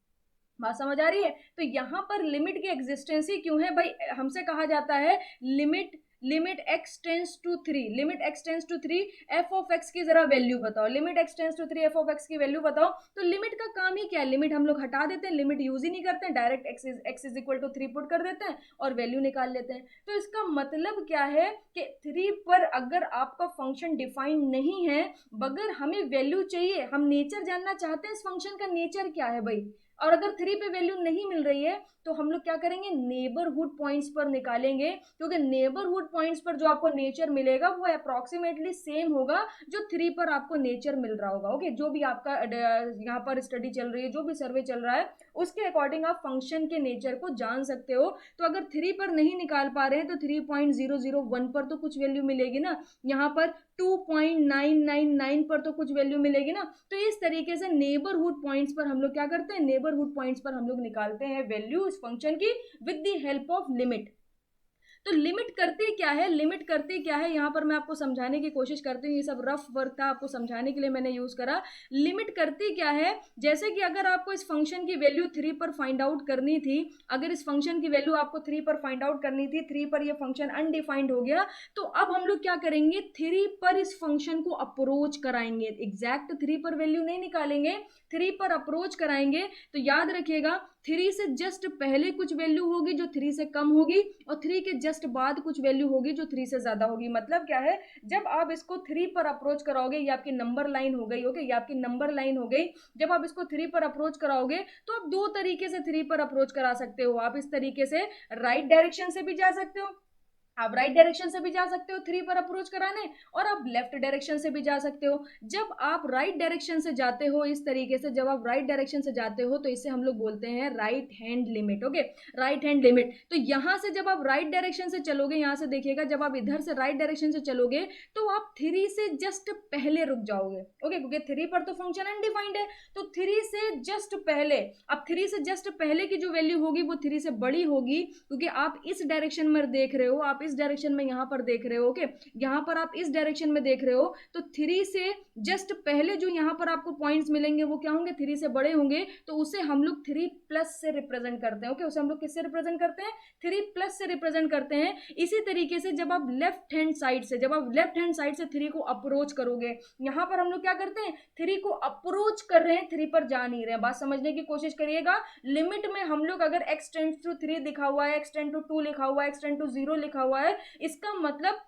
बात समझ आ रही है। तो यहाँ पर लिमिट की एग्जिस्टेंस ही क्यों है भाई, हमसे कहा जाता है limit x tends to 3, limit x tends to 3 f of x की जरा वैल्यू बताओ, limit x tends to 3 f of x की वैल्यू बताओ। तो लिमिट का काम ही क्या है, लिमिट हम लोग हटा देते हैं, लिमिट यूज ही नहीं करते हैं, direct x is equal to 3 put कर देते हैं और वैल्यू निकाल लेते हैं। तो इसका मतलब क्या है कि 3 पर अगर आपका फंक्शन डिफाइन नहीं है, बगैर हमें वैल्यू चाहिए, हम नेचर जानना चाहते हैं इस फंक्शन का नेचर क्या है भाई, और अगर 3 पे वैल्यू नहीं मिल रही है, तो हम लोग क्या करेंगे, नेबरहुड पॉइंट्स पर निकालेंगे। क्योंकि नेबरहुड पॉइंट्स पर जो आपको नेचर मिलेगा वो अप्रोक्सीमेटली सेम होगा जो 3 पर आपको नेचर मिल रहा होगा। ओके, जो भी आपका यहाँ पर स्टडी चल रही है, जो भी सर्वे चल रहा है, उसके अकॉर्डिंग आप फंक्शन के नेचर को जान सकते हो। तो अगर 3 पर नहीं निकाल पा रहे हैं तो 3.001 पर तो कुछ वैल्यू मिलेगी ना, यहाँ पर 2.999 पर तो कुछ वैल्यू मिलेगी ना। तो इस तरीके से नेबरहुड पॉइंट्स पर हम लोग क्या करते हैं, नेबरहुड पॉइंट्स पर हम लोग निकालते हैं वैल्यू इस फंक्शन की with the help of limit. तो लिमिट करती क्या है, लिमिट करती क्या है, यहाँ पर मैं आपको समझाने की कोशिश करती हूँ। ये सब रफ वर्क था, आपको समझाने के लिए मैंने यूज करा। लिमिट करती क्या है, जैसे कि अगर आपको इस फंक्शन की वैल्यू 3 पर फाइंड आउट करनी थी, अगर इस फंक्शन की वैल्यू आपको 3 पर फाइंड आउट करनी थी, 3 पर ये फंक्शन अनडिफाइंड हो गया, तो अब हम लोग क्या करेंगे, 3 पर इस फंक्शन को अप्रोच कराएंगे। एग्जैक्ट 3 पर वैल्यू नहीं निकालेंगे, 3 पर अप्रोच कराएंगे। तो याद रखिएगा 3 से जस्ट पहले कुछ वैल्यू होगी जो 3 से कम होगी, और 3 के जस्ट बाद कुछ वैल्यू होगी जो 3 से ज्यादा होगी। मतलब क्या है, जब आप इसको 3 पर अप्रोच कराओगे, ये आपकी नंबर लाइन हो गई। ओके, ये आपकी नंबर लाइन हो गई। जब आप इसको 3 पर अप्रोच कराओगे तो आप 2 तरीके से 3 पर अप्रोच करा सकते हो। आप इस तरीके से राइट डायरेक्शन से भी जा सकते हो, आप राइट डायरेक्शन से भी जा सकते हो 3 पर अप्रोच कराने, और आप लेफ्ट डायरेक्शन से भी जा सकते हो। जब आप राइट डायरेक्शन से जाते हो इस तरीके से, जब आप राइट डायरेक्शन से जाते हो तो इसे हम लोग बोलते हैं right hand limit. Okay, right hand limit. तो यहां से जब आप राइट डायरेक्शन से चलोगे, यहां से देखिएगा, जब आप इधर से राइट डायरेक्शन से चलोगे तो आप 3 से जस्ट पहले रुक जाओगे। ओके, क्योंकि 3 पर तो फंक्शन अनडिफाइंड है, तो 3 से जस्ट पहले, अब 3 से जस्ट पहले की जो वैल्यू होगी वो 3 से बड़ी होगी, क्योंकि आप इस डायरेक्शन में देख रहे हो, आप इस डायरेक्शन में यहां पर देख रहे हो। ओके, यहां पर आप इस डायरेक्शन में देख रहे हो, तो 3 से जस्ट पहले जो यहां पर आपको पॉइंट्स मिलेंगे वो क्या होंगे, 3 से बड़े होंगे, तो उसे हम लोग 3 प्लस से रिप्रेजेंट करते हैं। ओके, उसे हम लोग किससे रिप्रेजेंट करते हैं, 3 प्लस से रिप्रेजेंट करते हैं। इसी तरीके से जब आप लेफ्ट हैंड साइड से, जब आप लेफ्ट हैंड साइड से 3 को अप्रोच करोगे, यहां पर हम लोग क्या करते हैं, 3 को अप्रोच कर रहे हैं, 3 पर जा नहीं रहे हैं। बात समझने की कोशिश करिएगा। लिमिट में हम लोग अगर x टेंड्स टू 3 लिखा हुआ है, x टेंड टू 2 लिखा हुआ है, x टेंड टू 0 लिखा हुआ है, इसका मतलब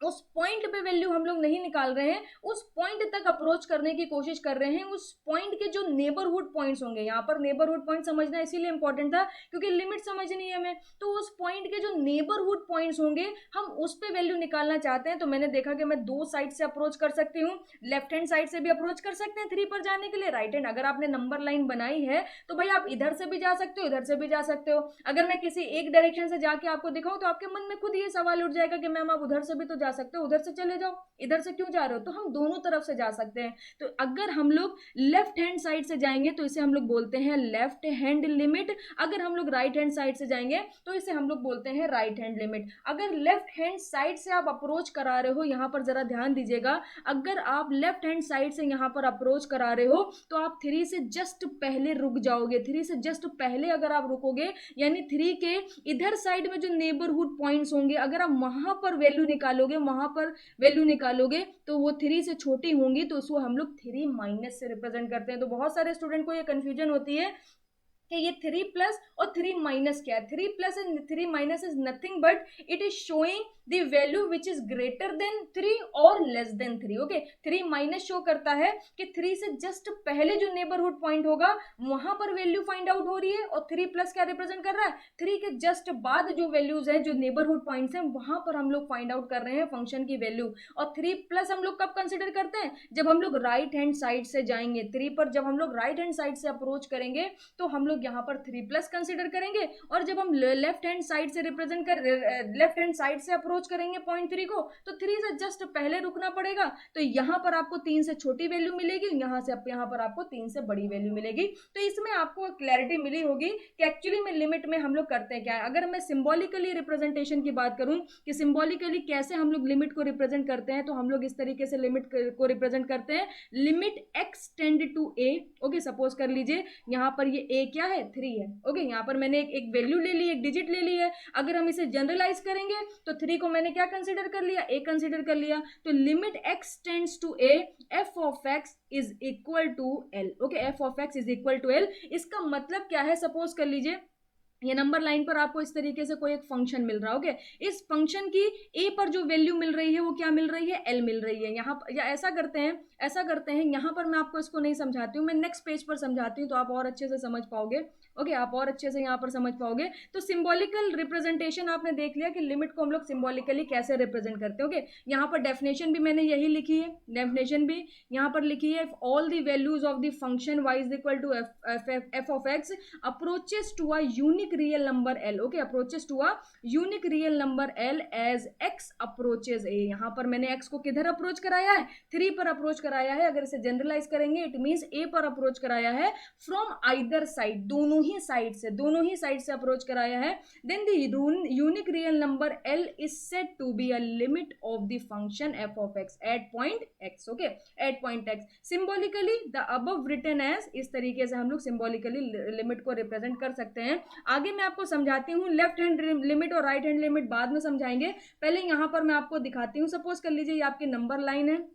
उस पॉइंट पे वैल्यू हम लोग नहीं निकाल रहे हैं, उस पॉइंट तक अप्रोच करने की कोशिश कर रहे हैं। उस पॉइंट के जो नेबरहुड पॉइंट्स होंगे, यहाँ पर नेबरहुड पॉइंट समझना इसीलिए इंपॉर्टेंट था क्योंकि लिमिट समझनी है हमें, तो उस पॉइंट के जो नेबरहुड पॉइंट्स होंगे हम उस पे वैल्यू निकालना चाहते हैं। तो मैंने देखा कि मैं 2 साइड से अप्रोच कर सकती हूँ, लेफ्ट हैंड साइड से भी अप्रोच कर सकते हैं 3 पर जाने के लिए, राइट हैंड अगर आपने नंबर लाइन बनाई है तो भाई आप इधर से भी जा सकते हो, इधर से भी जा सकते हो। अगर मैं किसी एक डायरेक्शन से जाके आपको दिखाऊं तो आपके मन में खुद ये सवाल उठ जाएगा कि मैम आप उधर से भी तो जा सकते हो, उधर से ले जाओ, इधर से क्यों जा रहे हो, तो हम दोनों तरफ से जा सकते हैं। तो अगर हम लोग लेफ्ट हैंड साइड से जाएंगे तो इसे हम लोग बोलते हैं लेफ्ट हैंड लिमिट, अगर हम लोग राइट हैंड साइड से जाएंगे तो इसे हम लोग बोलते हैं राइट हैंड लिमिट। अगर लेफ्ट हैंड साइड से आप अप्रोच करा रहे हो, यहां पर जरा ध्यान दीजिएगा, अगर आप लेफ्ट हैंड साइड से यहां पर अप्रोच करा रहे हो तो आप 3 से जस्ट पहले रुक जाओगे। 3 से जस्ट पहले अगर आप रुकोगे, यानी 3 के इधर साइड में जो नेबरहुड पॉइंट्स होंगे, अगर आप वहां पर वैल्यू निकालोगे, वहां पर वैल्यू निकालोगे तो वो 3 से छोटी होंगी, तो उसको हम लोग 3 माइनस से रिप्रेजेंट करते हैं। तो बहुत सारे स्टूडेंट को ये कंफ्यूजन होती है कि ये 3 प्लस और 3 माइनस क्या है। 3 plus and 3 minus is nothing but it is showing the value which is greater than 3 और less than 3। Okay, 3 minus show करता है कि 3 से जस्ट पहले जो नेबरहुड पॉइंट होगा वहां पर वैल्यू फाइंड आउट हो रही है, और 3 प्लस क्या रिप्रेजेंट कर रहा है, 3 के जस्ट बाद जो वैल्यूज है, जो नेबरहुड पॉइंट्स हैं, वहां पर हम लोग फाइंड आउट कर रहे हैं फंक्शन की वैल्यू। और 3 प्लस हम लोग कब कंसिडर करते हैं, जब हम लोग राइट हैंड साइड से जाएंगे। 3 पर जब हम लोग राइट हैंड साइड से अप्रोच करेंगे तो हम लोग यहाँ पर 3 प्लस कंसिडर करेंगे, और जब हम लेफ्ट हैंड साइड से रिप्रेजेंट कर लेफ्ट हैंड साइड से अप्रोच करेंगे पॉइंट 3 को, तो 3 से जस्ट पहले रुकना पड़ेगा, तो यहाँ पर आपको 3 से छोटी वैल्यू मिलेगी, यहाँ पर आपको 3 से बड़ी वैल्यू मिलेगी। तो इसमें आपको क्लैरिटी मिली होगी कि एक्चुअली में लिमिट में हम लोग करते हैं क्या है। अगर मैं सिंबॉलिकली रिप्रेजेंटेशन की बात करूं कि सिंबॉलिकली कैसे हम लोग लिमिट को रिप्रेजेंट करते हैं, तो हम लोग इस तरीके से लिमिट को रिप्रेजेंट करते हैं, limit x tend to a। Okay, suppose कर लीजिए यहाँ पर ये a क्या है, 3 है। ओके, यहाँ पर मैंने एक वैल्यू ले ली, एक डिजिट ले ली है। अगर हम इसे जनरलाइज करेंगे तो 3 को मैंने क्या कंसिडर कर लिया, a कंसिडर कर लिया। तो limit x tends to a f of x is equal to l। Okay, f of x is equal to l। इसका मतलब क्या है, सपोज कर लीजिए ये नंबर लाइन पर आपको इस तरीके से कोई एक फंक्शन मिल रहा है। ओके, इस फंक्शन की a पर जो वैल्यू मिल रही है वो क्या मिल रही है, l मिल रही है। यहाँ पर या ऐसा करते हैं यहाँ पर मैं आपको इसको नहीं समझाती हूँ, मैं नेक्स्ट पेज पर समझाती हूँ तो आप और अच्छे से समझ पाओगे। ओके, आप और अच्छे से यहाँ पर समझ पाओगे। तो सिंबॉलिकल रिप्रेजेंटेशन आपने देख लिया कि लिमिट को हम लोग सिंबॉलिकली कैसे रिप्रेजेंट करते हैं। ओके, यहाँ पर डेफिनेशन भी मैंने यही लिखी है, डेफिनेशन भी यहाँ पर लिखी है, all the values of the function y is equal to f of x approaches to a unique real number l। Okay, approaches to a unique real number l as x approaches a। यहाँ पर मैंने x को किधर approach कराया है, 3 पर approach कराया है। अगर इसे जनरलाइज करेंगे इट मींस a पर अप्रोच कराया है, फ्रॉम आइदर साइड, दोनों ही साइड से अप्रोच कराया है। Then the unique real number l is said to be a limit of the function f of x at point x। Okay, at point x symbolically the above written as, इस तरीके से हम लोग symbolically limit को represent कर सकते हैं। आगे मैं आपको समझाती हूँ, लेफ्ट हैंड लिमिट और राइट हैंड लिमिट बाद में समझाएंगे, पहले यहाँ पर मैं आपको दिखाती हूँ। सपोज कर लीजिए ये आपकी नंबर लाइन है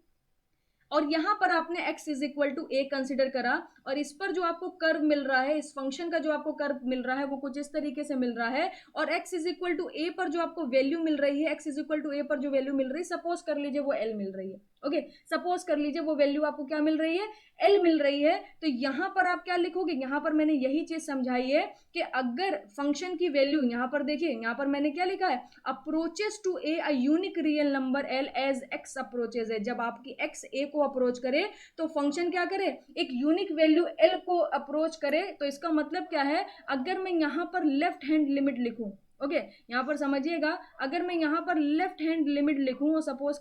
और यहाँ पर आपने x is equal to a consider करा, और इस पर जो आपको कर्व मिल रहा है, इस फंक्शन का जो आपको कर्व मिल रहा है वो कुछ इस तरीके से मिल रहा है, और x is equal to a पर जो आपको वैल्यू मिल रही है, x is equal to a पर जो वैल्यू मिल रही है, सपोज कर लीजिए वो l मिल रही है। ओके सपोज कर लीजिए वो वैल्यू आपको क्या मिल रही है, एल मिल रही है, तो यहां पर आप क्या लिखोगे, यहां पर मैंने यही चीज समझाई है कि अगर फंक्शन की वैल्यू, यहां पर देखिए यहां पर मैंने क्या लिखा है, approaches to a a unique real number l as x approaches है, जब आपकी एक्स ए को अप्रोच करे तो फंक्शन क्या करे, एक यूनिक वैल्यू एल को अप्रोच करे। तो इसका मतलब क्या है, अगर मैं यहां पर लेफ्ट हैंड लिमिट लिखूं, ओके यहां पर समझिएगा, अगर मैं यहां पर लेफ्ट हैंड लिमिट लिखूं, सपोज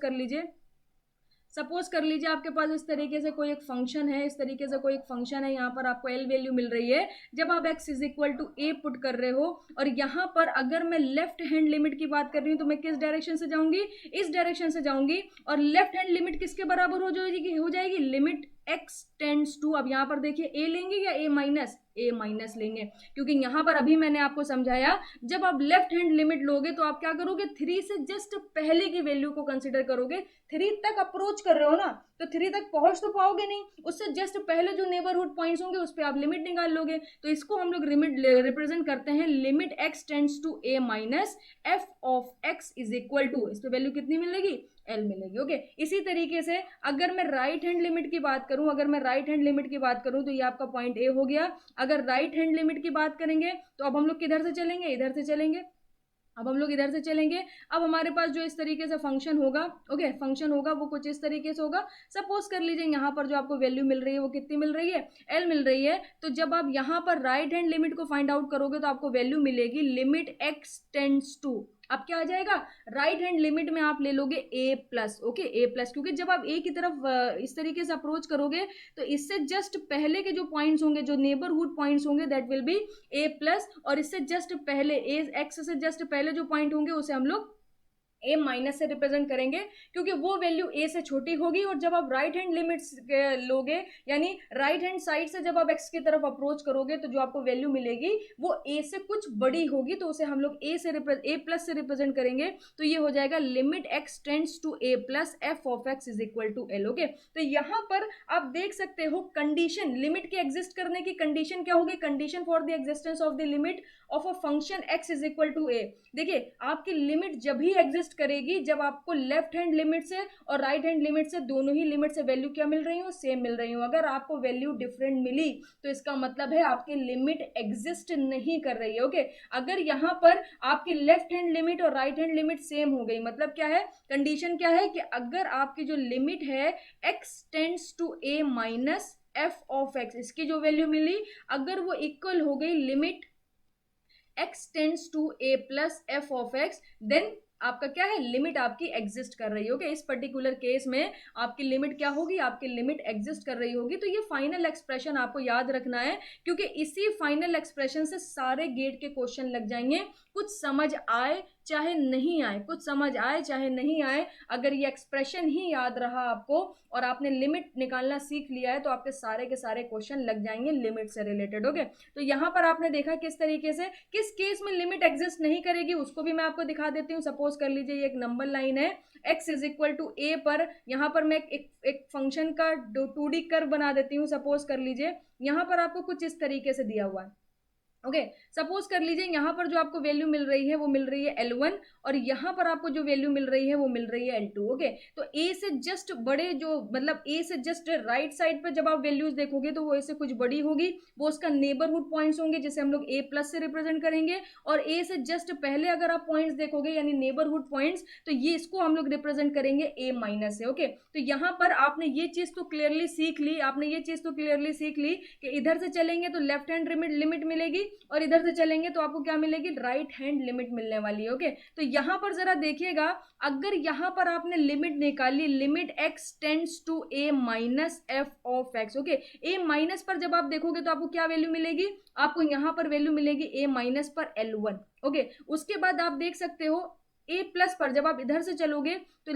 कर लीजिए आपके पास इस तरीके से कोई एक फंक्शन है, इस तरीके से कोई एक फंक्शन है, यहाँ पर आपको एल वैल्यू मिल रही है, जब आप x is equal to a put कर रहे हो, और यहाँ पर अगर मैं लेफ्ट हैंड लिमिट की बात कर रही हूँ तो मैं किस डायरेक्शन से जाऊंगी, इस डायरेक्शन से जाऊंगी, और लेफ्ट हैंड लिमिट किसके बराबर हो जाएगी, लिमिट x टेंड्स टू, अब यहाँ पर देखिए a लेंगे या a माइनस लेंगे, क्योंकि यहाँ पर अभी मैंने आपको समझाया जब आप लेफ्ट हैंड लिमिट लोगे तो आप क्या करोगे, 3 से जस्ट पहले की वैल्यू को कंसिडर करोगे, 3 तक अप्रोच कर रहे हो ना, तो 3 तक पहुंच तो पाओगे नहीं, उससे जस्ट पहले जो नेबरहुड पॉइंट्स होंगे उस पर आप लिमिट निकाल लोगे, तो इसको हम लोग लिमिट रिप्रेजेंट करते हैं, limit x tends to a minus f of x is equal to, इस पे वैल्यू कितनी मिलेगी, एल मिलेगी। ओके इसी तरीके से अगर मैं राइट हैंड लिमिट की बात करूं, तो ये आपका पॉइंट ए हो गया। अगर राइट हैंड लिमिट की बात करेंगे तो अब हम लोग किधर से चलेंगे, इधर से चलेंगे। अब हमारे पास जो इस तरीके से फंक्शन होगा, फंक्शन होगा वो कुछ इस तरीके से होगा। सपोज कर लीजिए यहाँ पर जो आपको वैल्यू मिल रही है वो कितनी मिल रही है, एल मिल रही है, तो जब आप यहाँ पर राइट हैंड लिमिट को फाइंड आउट करोगे तो आपको वैल्यू मिलेगी लिमिट एक्स टेंड्स टू, अब क्या आ जाएगा, राइट हैंड लिमिट में आप ले लोगे a प्लस, a प्लस, क्योंकि जब आप a की तरफ इस तरीके से अप्रोच करोगे तो इससे जस्ट पहले के जो पॉइंट्स होंगे, जो नेबरहुड पॉइंट्स होंगे, that will B a plus, और इससे जस्ट पहले x से जस्ट पहले जो पॉइंट होंगे उसे हम लोग a माइनस से रिप्रेजेंट करेंगे, क्योंकि वो वैल्यू a से छोटी होगी, और जब आप राइट हैंड लिमिट्स लोगे, यानी राइट हैंड साइड से जब आप x की तरफ अप्रोच करोगे तो जो आपको वैल्यू मिलेगी वो a से कुछ बड़ी होगी, तो उसे हम लोग a प्लस से रिप्रेजेंट करेंगे, तो ये हो जाएगा limit x tends to a plus f of x is equal to l। Okay तो यहाँ पर आप देख सकते हो कंडीशन, लिमिट के एग्जिस्ट करने की कंडीशन क्या होगी, condition for the existence of the limit of a function x is equal to a। देखिए आपकी लिमिट जब भी एग्जिस्ट करेगी जब आपको लेफ्ट हैंड लिमिट से और राइट हैंड लिमिट से, दोनों ही लिमिट से वैल्यू क्या मिल रही हो, सेम मिल रही हो। अगर आपको वैल्यू डिफरेंट मिली तो इसका मतलब है आपकी लिमिट एग्जिस्ट नहीं कर रही है। ओके अगर यहाँ पर आपकी लेफ्ट हैंड लिमिट और राइट हैंड लिमिट सेम हो गई, मतलब क्या है, कंडीशन क्या है कि अगर आपकी जो लिमिट है x tends to a minus f of x, इसकी जो वैल्यू मिली अगर वो इक्वल हो गई limit x tends to a plus f of x, then आपका क्या है, लिमिट आपकी एग्जिस्ट कर रही होगी। इस पर्टिकुलर केस में आपकी लिमिट क्या होगी, आपकी लिमिट एग्जिस्ट कर रही होगी। तो ये फाइनल एक्सप्रेशन आपको याद रखना है, क्योंकि इसी फाइनल एक्सप्रेशन से सारे गेट के क्वेश्चन लग जाएंगे, कुछ समझ आए चाहे नहीं आए, अगर ये एक्सप्रेशन ही याद रहा आपको और आपने लिमिट निकालना सीख लिया है तो आपके सारे के सारे क्वेश्चन लग जाएंगे लिमिट से रिलेटेड। ओके तो यहाँ पर आपने देखा किस तरीके से, किस केस में लिमिट एग्जिस्ट नहीं करेगी उसको भी मैं आपको दिखा देती हूँ। सपोज कर लीजिए ये एक नंबर लाइन है, x is equal to a पर, यहाँ पर मैं एक फंक्शन का 2D कर्व बना देती हूँ। सपोज कर लीजिए यहाँ पर आपको कुछ इस तरीके से दिया हुआ है। सपोज कर लीजिए यहाँ पर जो आपको वैल्यू मिल रही है वो मिल रही है L1, और यहाँ पर आपको जो वैल्यू मिल रही है वो मिल रही है L2। तो A से जस्ट बड़े जो, मतलब A से जस्ट राइट साइड पर जब आप वैल्यूज देखोगे तो वो A से कुछ बड़ी होगी, वो उसका नेबरहुड पॉइंट्स होंगे जिसे हम लोग A प्लस से रिप्रेजेंट करेंगे, और A से जस्ट पहले अगर आप पॉइंट्स देखोगे यानी नेबरहुड पॉइंट्स, तो ये इसको हम लोग रिप्रेजेंट करेंगे A माइनस से। तो यहाँ पर आपने ये चीज तो क्लियरली सीख ली कि इधर से चलेंगे तो लेफ्ट हैंड लिमिट मिलेगी और इधर से चलेंगे तो आपको क्या मिलेगी, राइट हैंड लिमिट मिलने वाली है। तो यहाँ पर जरा देखिएगा, अगर यहाँ पर आपने लिमिट निकाली, limit x tends to a minus f of x। a minus पर जब आप देखोगे तो आपको क्या वैल्यू मिलेगी, आपको यहाँ पर वैल्यू मिलेगी a माइनस पर L1। उसके बाद आप देख सकते हो a प्लस पर जब आप इधर से चलोगे तो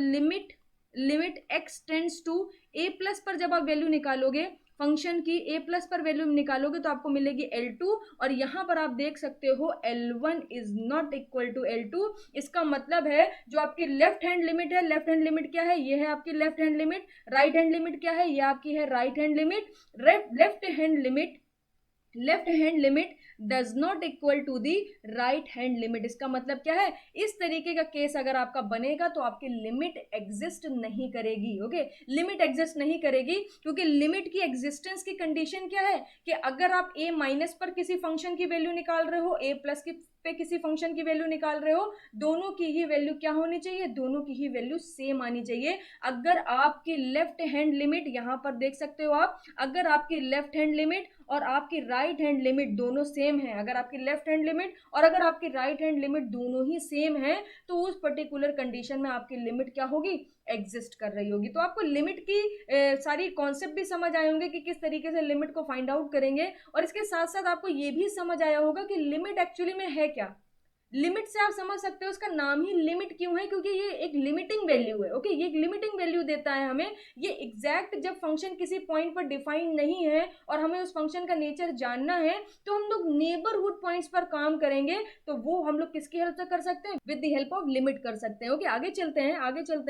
limit x tends to a plus पर जब आप वैल्यू निकालोगे फंक्शन की, a प्लस पर वैल्यू निकालोगे तो आपको मिलेगी L2, और यहाँ पर आप देख सकते हो L1 is not equal to L2। इसका मतलब है जो आपकी लेफ्ट हैंड लिमिट है, लेफ्ट हैंड लिमिट क्या है, ये है आपकी left hand limit, right hand limit क्या है, ये आपकी है right hand limit. Left hand limit does not equal to the right hand limit. इसका मतलब क्या है, इस तरीके का केस अगर आपका बनेगा तो आपकी लिमिट एग्जिस्ट नहीं करेगी। ओके, लिमिट एग्जिस्ट नहीं करेगी क्योंकि लिमिट की एग्जिस्टेंस की कंडीशन क्या है कि अगर आप a माइनस पर किसी फंक्शन की वैल्यू निकाल रहे हो, a प्लस की पे किसी फंक्शन की वैल्यू निकाल रहे हो, दोनों की ही वैल्यू क्या होनी चाहिए, दोनों की ही वैल्यू सेम आनी चाहिए। अगर आपकी लेफ्ट हैंड लिमिट, यहां पर देख सकते हो आप, अगर आपकी लेफ्ट हैंड लिमिट और आपकी राइट हैंड लिमिट दोनों सेम है, अगर आपकी लेफ्ट हैंड लिमिट और अगर आपकी राइट हैंड लिमिट दोनों ही सेम है, तो उस पर्टिकुलर कंडीशन में आपकी लिमिट क्या होगी, एग्जिस्ट कर रही होगी। तो आपको लिमिट की सारी कॉन्सेप्ट भी समझ आए होंगे कि किस तरीके से लिमिट को फाइंड आउट करेंगे, और इसके साथ साथ आपको ये भी समझ आया होगा कि लिमिट एक्चुअली में है क्या। लिमिट से आप समझ सकते हो उसका नाम ही लिमिट क्यों है, क्योंकि ये एक लिमिटिंग वैल्यू है। ओके, ये एक लिमिटिंग वैल्यू देता है हमें। ये एग्जैक्ट जब फंक्शन किसी पॉइंट पर डिफाइंड नहीं है और हमें उस फंक्शन का नेचर जानना है, तो हम लोग नेबरहुड पॉइंट्स पर काम करेंगे, तो वो हम लोग किसकी हेल्प से कर सकते हैं, with the help of limit कर सकते हैं। ओके, आगे चलते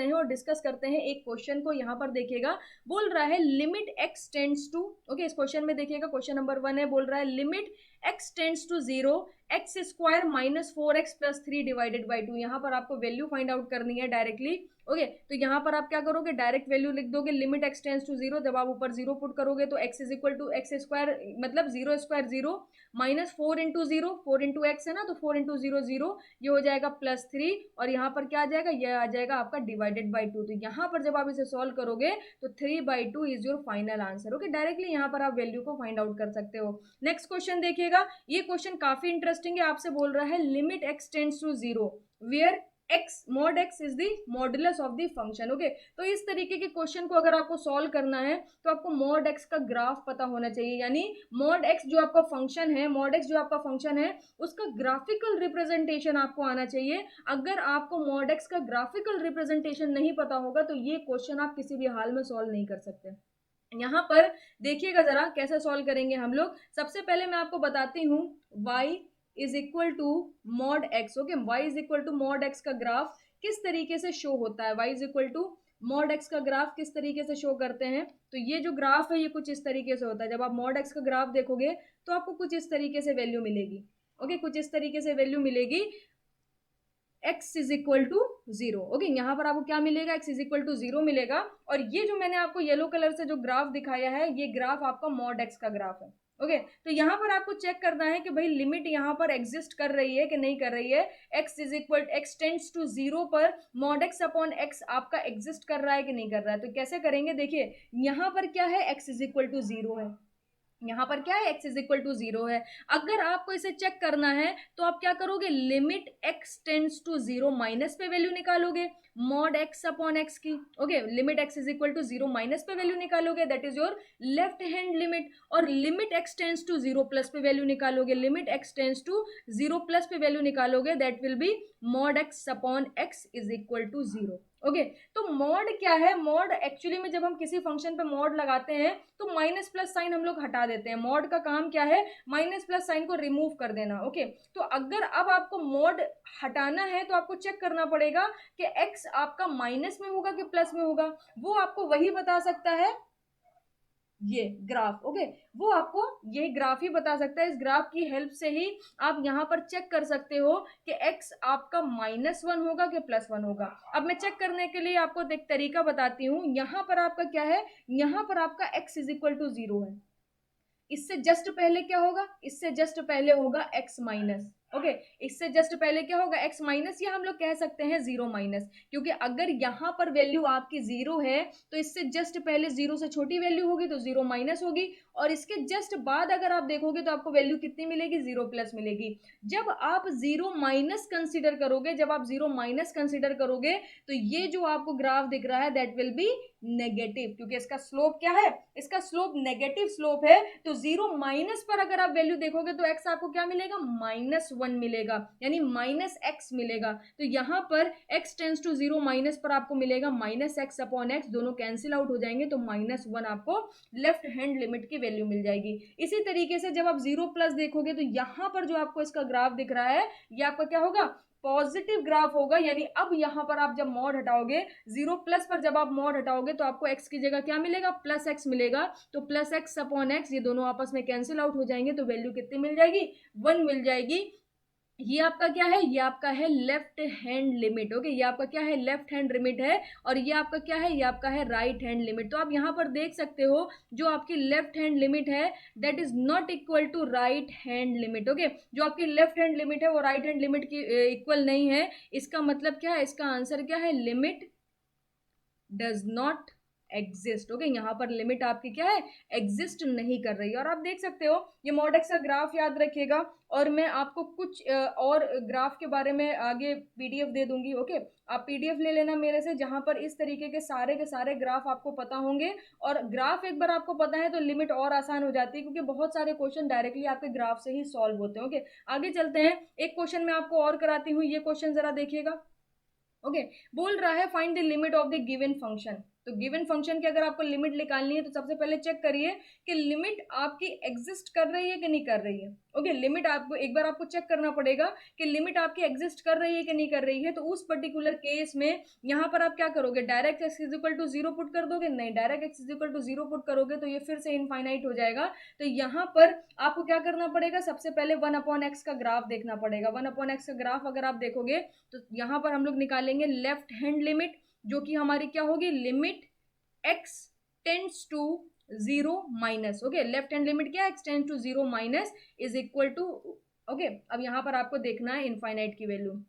हैं और डिस्कस करते हैं एक क्वेश्चन को। यहाँ पर देखिएगा, बोल रहा है limit x tends to, okay, इस क्वेश्चन में देखिएगा, क्वेश्चन नंबर 1 है, बोल रहा है limit x tends to 0 x square minus 4x plus 3 divided by 2। यहाँ पर आपको वैल्यू फाइंड आउट करनी है डायरेक्टली। ओके, तो यहाँ पर आप क्या करोगे, डायरेक्ट वैल्यू लिख दोगे, लिमिट x टेंड्स टू 0, जब आप ऊपर 0 पुट करोगे तो x is equal to x square, मतलब 0 square 0 minus 4 into 0, 4 into x है ना, तो 4 इंटू 0 0, ये हो जाएगा प्लस 3, और यहाँ पर क्या आ जाएगा, ये आ जाएगा आपका डिवाइडेड बाई 2। तो यहाँ पर जब आप इसे सॉल्व करोगे तो 3/2 is your final answer. Okay, directly यहाँ पर आप वैल्यू को फाइंड आउट कर सकते हो। नेक्स्ट क्वेश्चन देखिएगा, ये क्वेश्चन काफी इंटरेस्टिंग है, आपसे बोल रहा है limit x tends to 0 where x mod x is the modulus of the function. Okay, तो इस तरीके के क्वेश्चन को अगर आपको सॉल्व करना है तो आपको mod x का ग्राफ पता होना चाहिए, यानी mod x जो आपका फंक्शन है, mod x जो आपका फंक्शन है उसका ग्राफिकल रिप्रेजेंटेशन आपको आना चाहिए। अगर आपको mod x का ग्राफिकल रिप्रेजेंटेशन नहीं पता होगा तो ये क्वेश्चन आप किसी भी हाल में सॉल्व नहीं कर सकते। यहाँ पर देखिएगा जरा कैसे सॉल्व करेंगे हम लोग। सबसे पहले मैं आपको बताती हूँ y is equal to mod x। Okay, y is equal to mod x का ग्राफ किस तरीके से शो होता है, y is equal to mod x का ग्राफ किस तरीके से शो करते हैं, तो ये जो ग्राफ है ये कुछ इस तरीके से होता है। जब आप मॉड x का ग्राफ देखोगे तो आपको कुछ इस तरीके से वैल्यू मिलेगी। ओके, कुछ इस तरीके से वैल्यू मिलेगी, x is equal to 0। Okay, यहाँ पर आपको क्या मिलेगा, x इज इक्वल टू 0 मिलेगा, और ये जो मैंने आपको येलो कलर से जो ग्राफ दिखाया है ये ग्राफ आपका मॉड x का ग्राफ है। ओके, तो यहाँ पर आपको चेक करना है कि भाई लिमिट यहाँ पर एग्जिस्ट कर रही है कि नहीं कर रही है। x is equal x tends to 0 पर मॉड x अपॉन x आपका एग्जिस्ट कर रहा है कि नहीं कर रहा है। तो कैसे करेंगे, देखिए यहाँ पर क्या है, x इज इक्वल टू 0 है, यहाँ पर क्या है, x इज इक्वल टू 0 है। अगर आपको इसे चेक करना है तो आप क्या करोगे, limit x tends to 0 minus पे वैल्यू निकालोगे मॉड x अपॉन x की। Okay, limit x is equal to 0 minus पे वैल्यू निकालोगे, that is your left hand limit, और limit x tends to 0 plus पे वैल्यू निकालोगे, limit x tends to 0 plus पे value निकालोगे, that will be mod x upon x is equal to 0। Okay, तो mod क्या है, mod actually में जब हम किसी फंक्शन पे मॉड लगाते हैं तो माइनस प्लस साइन हम लोग हटा देते हैं। मॉड का काम क्या है, माइनस प्लस साइन को रिमूव कर देना। ओके, तो अगर अब आपको मॉड हटाना है तो आपको चेक करना पड़ेगा कि x आपका माइनस में होगा कि प्लस में होगा, वो आपको वही बता सकता है ये ग्राफ। ओके, वो आपको ये ग्राफ ही बता सकता है। इस ग्राफ की हेल्प से ही आप यहाँ पर चेक कर सकते हो कि x आपका -1 होगा कि +1 होगा। अब मैं चेक करने के लिए आपको एक तरीका बताती हूँ। यहाँ पर आपका क्या है, यहाँ पर आपका x इज इक्वल टू 0 है, इससे जस्ट पहले क्या होगा, इससे जस्ट पहले होगा x माइनस। ओके, इससे जस्ट पहले क्या होगा, x माइनस, या हम लोग कह सकते हैं 0 माइनस, क्योंकि अगर यहाँ पर वैल्यू आपकी 0 है तो इससे जस्ट पहले 0 से छोटी वैल्यू होगी तो 0 माइनस होगी, और इसके जस्ट बाद अगर आप देखोगे तो आपको वैल्यू कितनी मिलेगी, 0 प्लस मिलेगी। जब आप 0 माइनस कंसिडर करोगे, जब आप 0 माइनस कंसिडर करोगे तो ये जो आपको ग्राफ दिख रहा है दैट विल बी नेगेटिव, क्योंकि इसका स्लोप क्या है, इसका स्लोप नेगेटिव स्लोप है। तो 0 माइनस पर अगर आप वैल्यू देखोगे तो x आपको क्या मिलेगा, -1 मिलेगा, यानी -x मिलेगा। तो यहाँ पर x टेंड्स टू 0 माइनस पर आपको मिलेगा -x अपॉन x, दोनों कैंसिल आउट हो जाएंगे तो -1 आपको लेफ्ट हैंड लिमिट की वैल्यू मिल जाएगी। इसी तरीके से जब आप 0 प्लस देखोगे तो यहाँ पर जो आपको इसका ग्राफ दिख रहा है ये आपका क्या होगा, पॉजिटिव ग्राफ होगा, यानी अब यहाँ पर आप जब मॉड हटाओगे, 0 प्लस पर जब आप मॉड हटाओगे तो आपको x की जगह क्या मिलेगा, प्लस x मिलेगा। तो प्लस x अपॉन x ये दोनों आपस में कैंसिल आउट हो जाएंगे, तो वैल्यू कितनी मिल जाएगी, 1 मिल जाएगी। ये आपका क्या है, ये आपका है लेफ्ट हैंड लिमिट। ओके, ये आपका क्या है, लेफ्ट हैंड लिमिट है, और ये आपका क्या है, ये आपका है राइट हैंड लिमिट। तो आप यहाँ पर देख सकते हो जो आपकी लेफ्ट हैंड लिमिट है that is not equal to right hand limit. Okay, जो आपकी लेफ्ट हैंड लिमिट है वो राइट हैंड लिमिट की इक्वल नहीं है। इसका मतलब क्या है, इसका आंसर क्या है, limit does not exist. Okay, यहाँ पर लिमिट आपकी क्या है, एग्जिस्ट नहीं कर रही है। और आप देख सकते हो ये मॉड एक्स का ग्राफ याद रखिएगा, और मैं आपको कुछ और ग्राफ के बारे में आगे पीडीएफ दे दूंगी। ओके, आप पीडीएफ ले लेना मेरे से, जहां पर इस तरीके के सारे ग्राफ आपको पता होंगे। और ग्राफ एक बार आपको पता है तो लिमिट और आसान हो जाती है, क्योंकि बहुत सारे क्वेश्चन डायरेक्टली आपके ग्राफ से ही सॉल्व होते हैं। ओके, आगे चलते हैं, एक क्वेश्चन मैं आपको और कराती हूँ, ये क्वेश्चन जरा देखिएगा। ओके, बोल रहा है find the limit of the given function. तो गिवन फंक्शन की अगर आपको लिमिट निकालनी है तो सबसे पहले चेक करिए कि लिमिट आपकी एग्जिस्ट कर रही है कि नहीं कर रही है। ओके, लिमिट आपको एक बार आपको चेक करना पड़ेगा कि लिमिट आपकी एग्जिस्ट कर रही है कि नहीं कर रही है। तो उस पर्टिकुलर केस में यहाँ पर आप क्या करोगे, direct x is equal to 0 put कर दोगे, नहीं, direct x is equal to 0 put करोगे तो ये फिर से इनफाइनाइट हो जाएगा। तो यहाँ पर आपको क्या करना पड़ेगा, सबसे पहले 1 अपॉन एक्स का ग्राफ देखना पड़ेगा। 1 अपॉन एक्स का ग्राफ अगर आप देखोगे तो यहाँ पर हम लोग निकालेंगे लेफ्ट हैंड लिमिट, जो कि हमारी क्या होगी, limit x tends to 0 minus. Okay, left hand limit क्या है, x tends to 0 minus is equal to. Okay, अब यहां पर आपको देखना है इनफाइनाइट की value,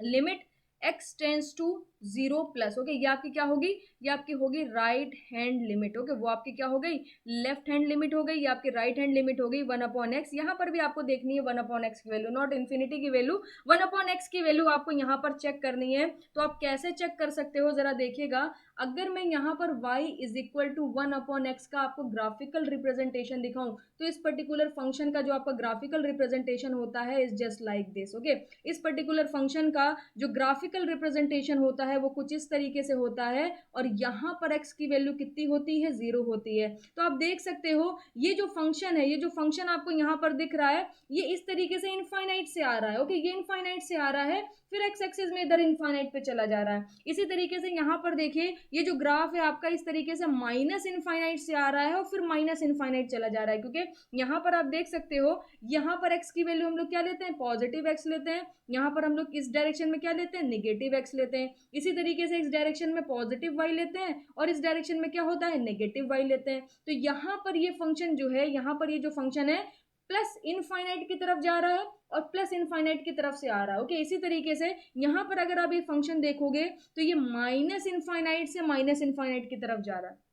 limit x tends to 0 plus. Okay, ये आपकी क्या होगी, ये आपकी होगी राइट हैंड लिमिट। ओके, वो आपकी क्या हो गई, लेफ्ट हैंड लिमिट हो गई, ये आपकी राइट हैंड लिमिट हो गई 1 अपॉन एक्स। यहाँ पर भी आपको देखनी है 1 अपॉन एक्स की वैल्यू, नॉट इन्फिनिटी की वैल्यू, 1 अपॉन एक्स की वैल्यू आपको यहाँ पर चेक करनी है। तो आप कैसे चेक कर सकते हो, जरा देखिएगा। अगर मैं यहाँ पर y is equal to 1 upon x का आपको ग्राफिकल रिप्रेजेंटेशन दिखाऊं, तो इस पर्टिकुलर फंक्शन का जो आपका ग्राफिकल रिप्रेजेंटेशन होता है is just like this. Okay, इस पर्टिकुलर फंक्शन का जो ग्राफिकल रिप्रेजेंटेशन होता है वो कुछ इस तरीके से होता है, और यहाँ पर x की वैल्यू कितनी होती है, 0 होती है। तो आप देख सकते हो ये जो फंक्शन है, ये जो फंक्शन आपको यहाँ पर दिख रहा है, ये इस तरीके से इनफाइनाइट से आ रहा है। ओके, ये इनफाइनाइट से आ रहा है, फिर एक्स एक्सिस में इधर इनफाइनाइट पे चला जा रहा है। इसी तरीके से यहाँ पर देखिए ये जो ग्राफ है आपका इस तरीके से माइनस इनफाइनाइट से आ रहा है और फिर माइनस इनफाइनाइट चला जा रहा है, क्योंकि यहाँ पर आप देख सकते हो यहाँ पर एक्स की वैल्यू हम लोग क्या लेते हैं, पॉजिटिव एक्स लेते हैं, यहाँ पर हम लोग इस डायरेक्शन में क्या लेते हैं, निगेटिव एक्स लेते हैं। इसी तरीके से इस डायरेक्शन में पॉजिटिव वाई लेते हैं और इस डायरेक्शन में क्या होता है, नेगेटिव वाई लेते हैं। तो यहाँ पर ये फंक्शन जो है, यहाँ पर ये जो फंक्शन है प्लस इनफाइनाइट की तरफ जा रहा है और प्लस इनफाइनाइट की तरफ से आ रहा है। ओके, इसी तरीके से यहाँ पर अगर आप ये फंक्शन देखोगे तो ये माइनस इनफाइनाइट से माइनस इनफाइनाइट की तरफ जा रहा है।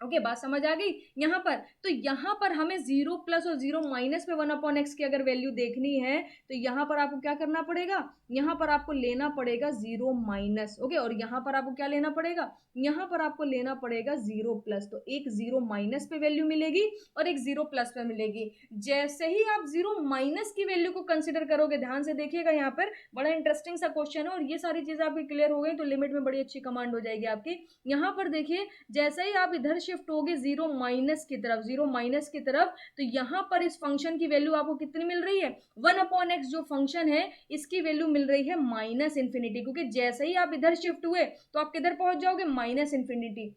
ओके, बात समझ आ गई यहाँ पर। तो यहाँ पर हमें 0 प्लस और 0 माइनस पे 1 अपॉन एक्स की अगर वैल्यू देखनी है तो यहाँ पर आपको क्या करना पड़ेगा, यहाँ पर आपको लेना पड़ेगा 0 माइनस। ओके, और यहाँ पर आपको क्या लेना पड़ेगा, यहाँ पर आपको लेना पड़ेगा 0 प्लस। तो एक 0 माइनस पे वैल्यू मिलेगी और एक 0 प्लस पे मिलेगी। जैसे ही आप 0 माइनस की वैल्यू को कंसिडर करोगे, ध्यान से देखिएगा, यहाँ पर बड़ा इंटरेस्टिंग सा क्वेश्चन है और ये सारी चीजें आपकी क्लियर हो गई तो लिमिट में बड़ी अच्छी कमांड हो जाएगी आपकी। यहाँ पर देखिए जैसे ही आप इधर शिफ्ट होगे 0 माइनस की तरफ, 0 माइनस की तरफ, तो यहाँ पर इस फंक्शन की वैल्यू आपको कितनी मिल रही है, 1 अपॉन एक्स जो फंक्शन है इसकी वैल्यू मिल रही है माइनस इन्फिनिटी, क्योंकि जैसे ही आप इधर शिफ्ट हुए तो आप किधर पहुंच जाओगे, माइनस इन्फिनिटी।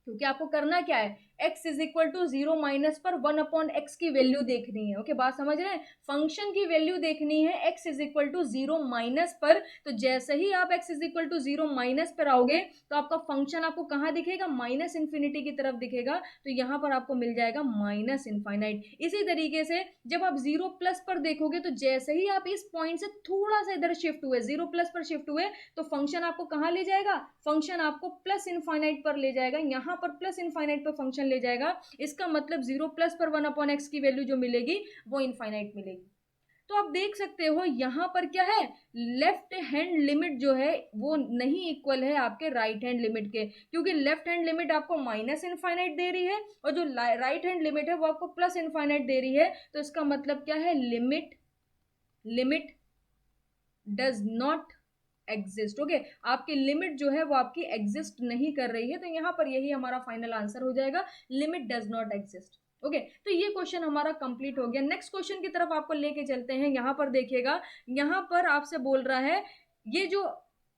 क्योंकि आपको करना क्या है, x is equal to 0 minus पर 1 अपॉन एक्स की वैल्यू देखनी है। ओके, बात समझ रहे हैं, फंक्शन की वैल्यू देखनी है x is equal to 0 minus पर। तो जैसे ही आप x is equal to 0 minus पर आओगे तो आपका फंक्शन आपको कहाँ दिखेगा, माइनस इन्फिनिटी की तरफ दिखेगा। तो यहाँ पर आपको मिल जाएगा माइनस इनफाइनाइट। इसी तरीके से जब आप 0 प्लस पर देखोगे तो जैसे ही आप इस पॉइंट से थोड़ा सा इधर शिफ्ट हुए, 0 प्लस पर शिफ्ट हुए, तो फंक्शन आपको कहाँ ले जाएगा, फंक्शन आपको प्लस इनफाइनाइट पर ले जाएगा। यहाँ पर प्लस इनफाइनाइट पर फंक्शन ले जाएगा, इसका मतलब 0 प्लस पर 1 अपॉन एक्स की वैल्यू जो मिलेगी वो इनफाइनाइट मिलेगी। तो आप देख सकते हो यहाँ पर क्या है, लेफ्ट हैंड लिमिट जो है वो नहीं इक्वल है आपके राइट हैंड लिमिट के, क्योंकि लेफ्ट हैंड लिमिट आपको माइनस इनफाइनाइट दे रही है और जो राइट हैंड लिमिट है वो आपको प्लस इनफाइनाइट दे रही है। तो इसका मतलब क्या है, limit does not exist. Okay, आपकी लिमिट जो है वो आपकी एग्जिस्ट नहीं कर रही है। तो यहाँ पर यही हमारा फाइनल आंसर हो जाएगा, limit does not exist. Okay, तो ये क्वेश्चन हमारा कंप्लीट हो गया। नेक्स्ट क्वेश्चन की तरफ आपको लेके चलते हैं। यहाँ पर देखिएगा, यहाँ पर आपसे बोल रहा है ये जो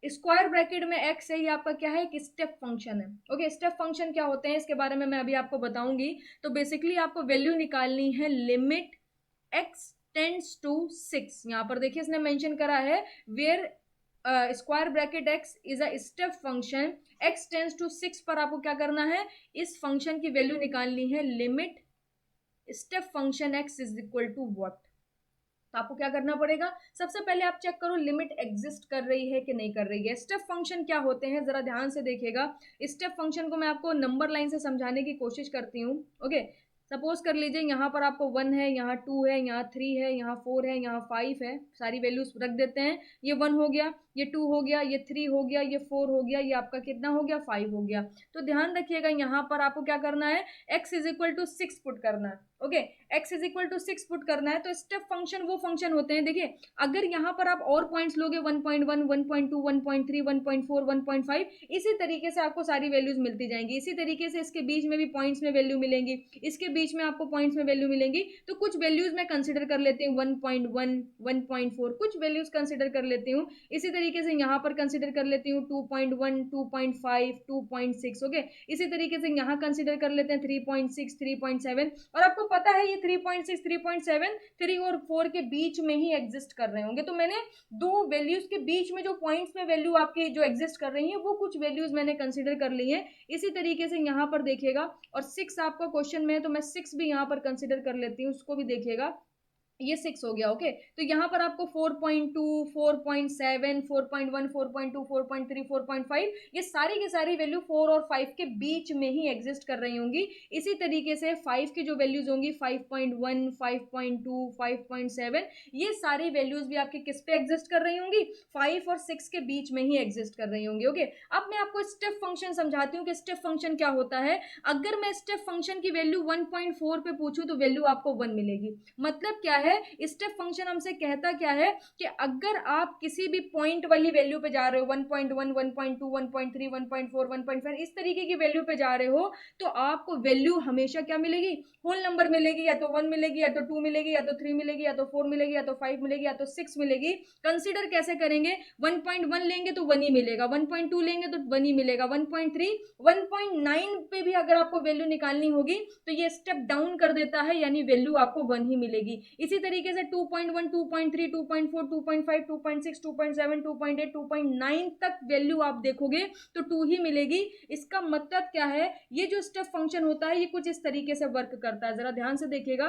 स्क्वायर ब्रैकेट में x है ये आपका क्या है, एक स्टेप फंक्शन है। ओके, स्टेप फंक्शन क्या होते हैं इसके बारे में मैं अभी आपको बताऊंगी। तो बेसिकली आपको वैल्यू निकालनी है लिमिट x टेंड्स टू 6। यहाँ पर देखिए इसने मेंशन करा है where square bracket x is a step function, x tends to 6 पर आपको क्या करना है, इस फंक्शन की वैल्यू निकालनी है limit step function x is equal to what. तो आपको क्या करना पड़ेगा, सबसे पहले आप चेक करो लिमिट एग्जिस्ट कर रही है कि नहीं कर रही है। स्टेप फंक्शन क्या होते हैं जरा ध्यान से देखिएगा। स्टेप फंक्शन को मैं आपको नंबर लाइन से समझाने की कोशिश करती हूँ। ओके, सपोज कर लीजिए यहाँ पर आपको 1 है, यहाँ 2 है, यहाँ 3 है, यहाँ 4 है, यहाँ 5 है, सारी वैल्यूज रख देते हैं। ये 1 हो गया, ये 2 हो गया, ये 3 हो गया, ये 4 हो गया, ये आपका कितना हो गया, 5 हो गया। तो ध्यान रखिएगा यहाँ पर आपको क्या करना है, x is equal to 6 put करना है। Okay, x is equal to 6 put करना है। तो स्टेप फंक्शन वो फंक्शन होते हैं, देखिए अगर यहाँ पर आप और पॉइंट्स लोगे 1.1, 1.2, 1.3, 1.4, 1.5, इसी तरीके से आपको सारी वैल्यूज मिलती जाएंगी। इसी तरीके से इसके बीच में भी पॉइंट्स में वैल्यू मिलेंगी, इसके बीच में आपको पॉइंट्स में वैल्यू मिलेंगी। तो कुछ वैल्यूज मैं कंसिडर कर लेती हूँ 1.1, 1.4, कुछ वैल्यूज कंसिडर कर लेती हूँ। इसी तरीके से यहाँ पर कंसिडर कर लेती हूँ 2.1, 2.5, 2.6। ओके, इसी तरीके से यहाँ कंसिडर कर लेते हैं 3.6, 3.7। और आपको पता है ये 3.6, 3.7 3 और 4 के बीच में ही एग्जिस्ट कर रहे होंगे। तो मैंने दो वैल्यूज के बीच में जो पॉइंट्स में वैल्यू आपकी जो एग्जिस्ट कर रही है वो कुछ वैल्यूज मैंने कंसिडर कर ली है। इसी तरीके से यहाँ पर देखिएगा, और 6 आपका क्वेश्चन में है तो मैं 6 भी यहाँ पर कंसिडर कर लेती हूँ, उसको भी देखिएगा, ये 6 हो गया। ओके, तो यहाँ पर आपको 4.2, 4.7, 4.1, 4.2, 4.3, 4.5, ये सारी की सारी वैल्यू 4 और 5 के बीच में ही एग्जिस्ट कर रही होंगी। इसी तरीके से 5 की जो वैल्यूज होंगी 5.1, 5.2, 5.7, ये सारी वैल्यूज भी आपकी किस पे एग्जिस्ट कर रही होंगी, 5 और 6 के बीच में ही एग्जिस्ट कर रही होंगी। ओके, अब मैं आपको स्टेप फंक्शन समझाती हूँ कि स्टेप फंक्शन क्या होता है। अगर मैं स्टेप फंक्शन की वैल्यू 1.4 पे पूछूं तो वैल्यू आपको 1 मिलेगी। मतलब क्या है, स्टेप फंक्शन हमसे कहता क्या है कि अगर आप किसी भी पॉइंट वाली वैल्यू पे जा रहे हो 1.1, 1.2, 1.3, 1.4, 1.5, इस तरीके की वैल्यू पे जा रहे हो तो आपको वैल्यू हमेशा क्या मिलेगी, होल नंबर मिलेगी। या तो 1 मिलेगी, या तो 2 मिलेगी, या तो 3 मिलेगी, या तो 4 मिलेगी, या तो 5 मिलेगी, या तो 6 मिलेगी। कंसीडर कैसे करेंगे, 1.1 लेंगे तो 1 ही मिलेगा, 1.2 लेंगे तो 1 ही मिलेगा, 1.3, 1.9 पे भी अगर आपको वैल्यू निकालनी होगी तो ये स्टेप डाउन कर देता है, यानी वैल्यू आपको 1 ही मिलेगी। इसी तरीके से 2.1, 2.3, 2.4, 2.5, 2.6, 2.7, 2.8, 2.9 तक वैल्यू आप देखोगे तो 2 ही मिलेगी। इसका मतलब क्या है, ये जो स्टेप फंक्शन होता है ये कुछ इस तरीके से वर्क करता है, जरा ध्यान से देखिएगा।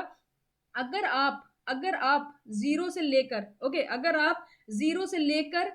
अगर आप जीरो से लेकर, ओके, अगर आप जीरो से लेकर,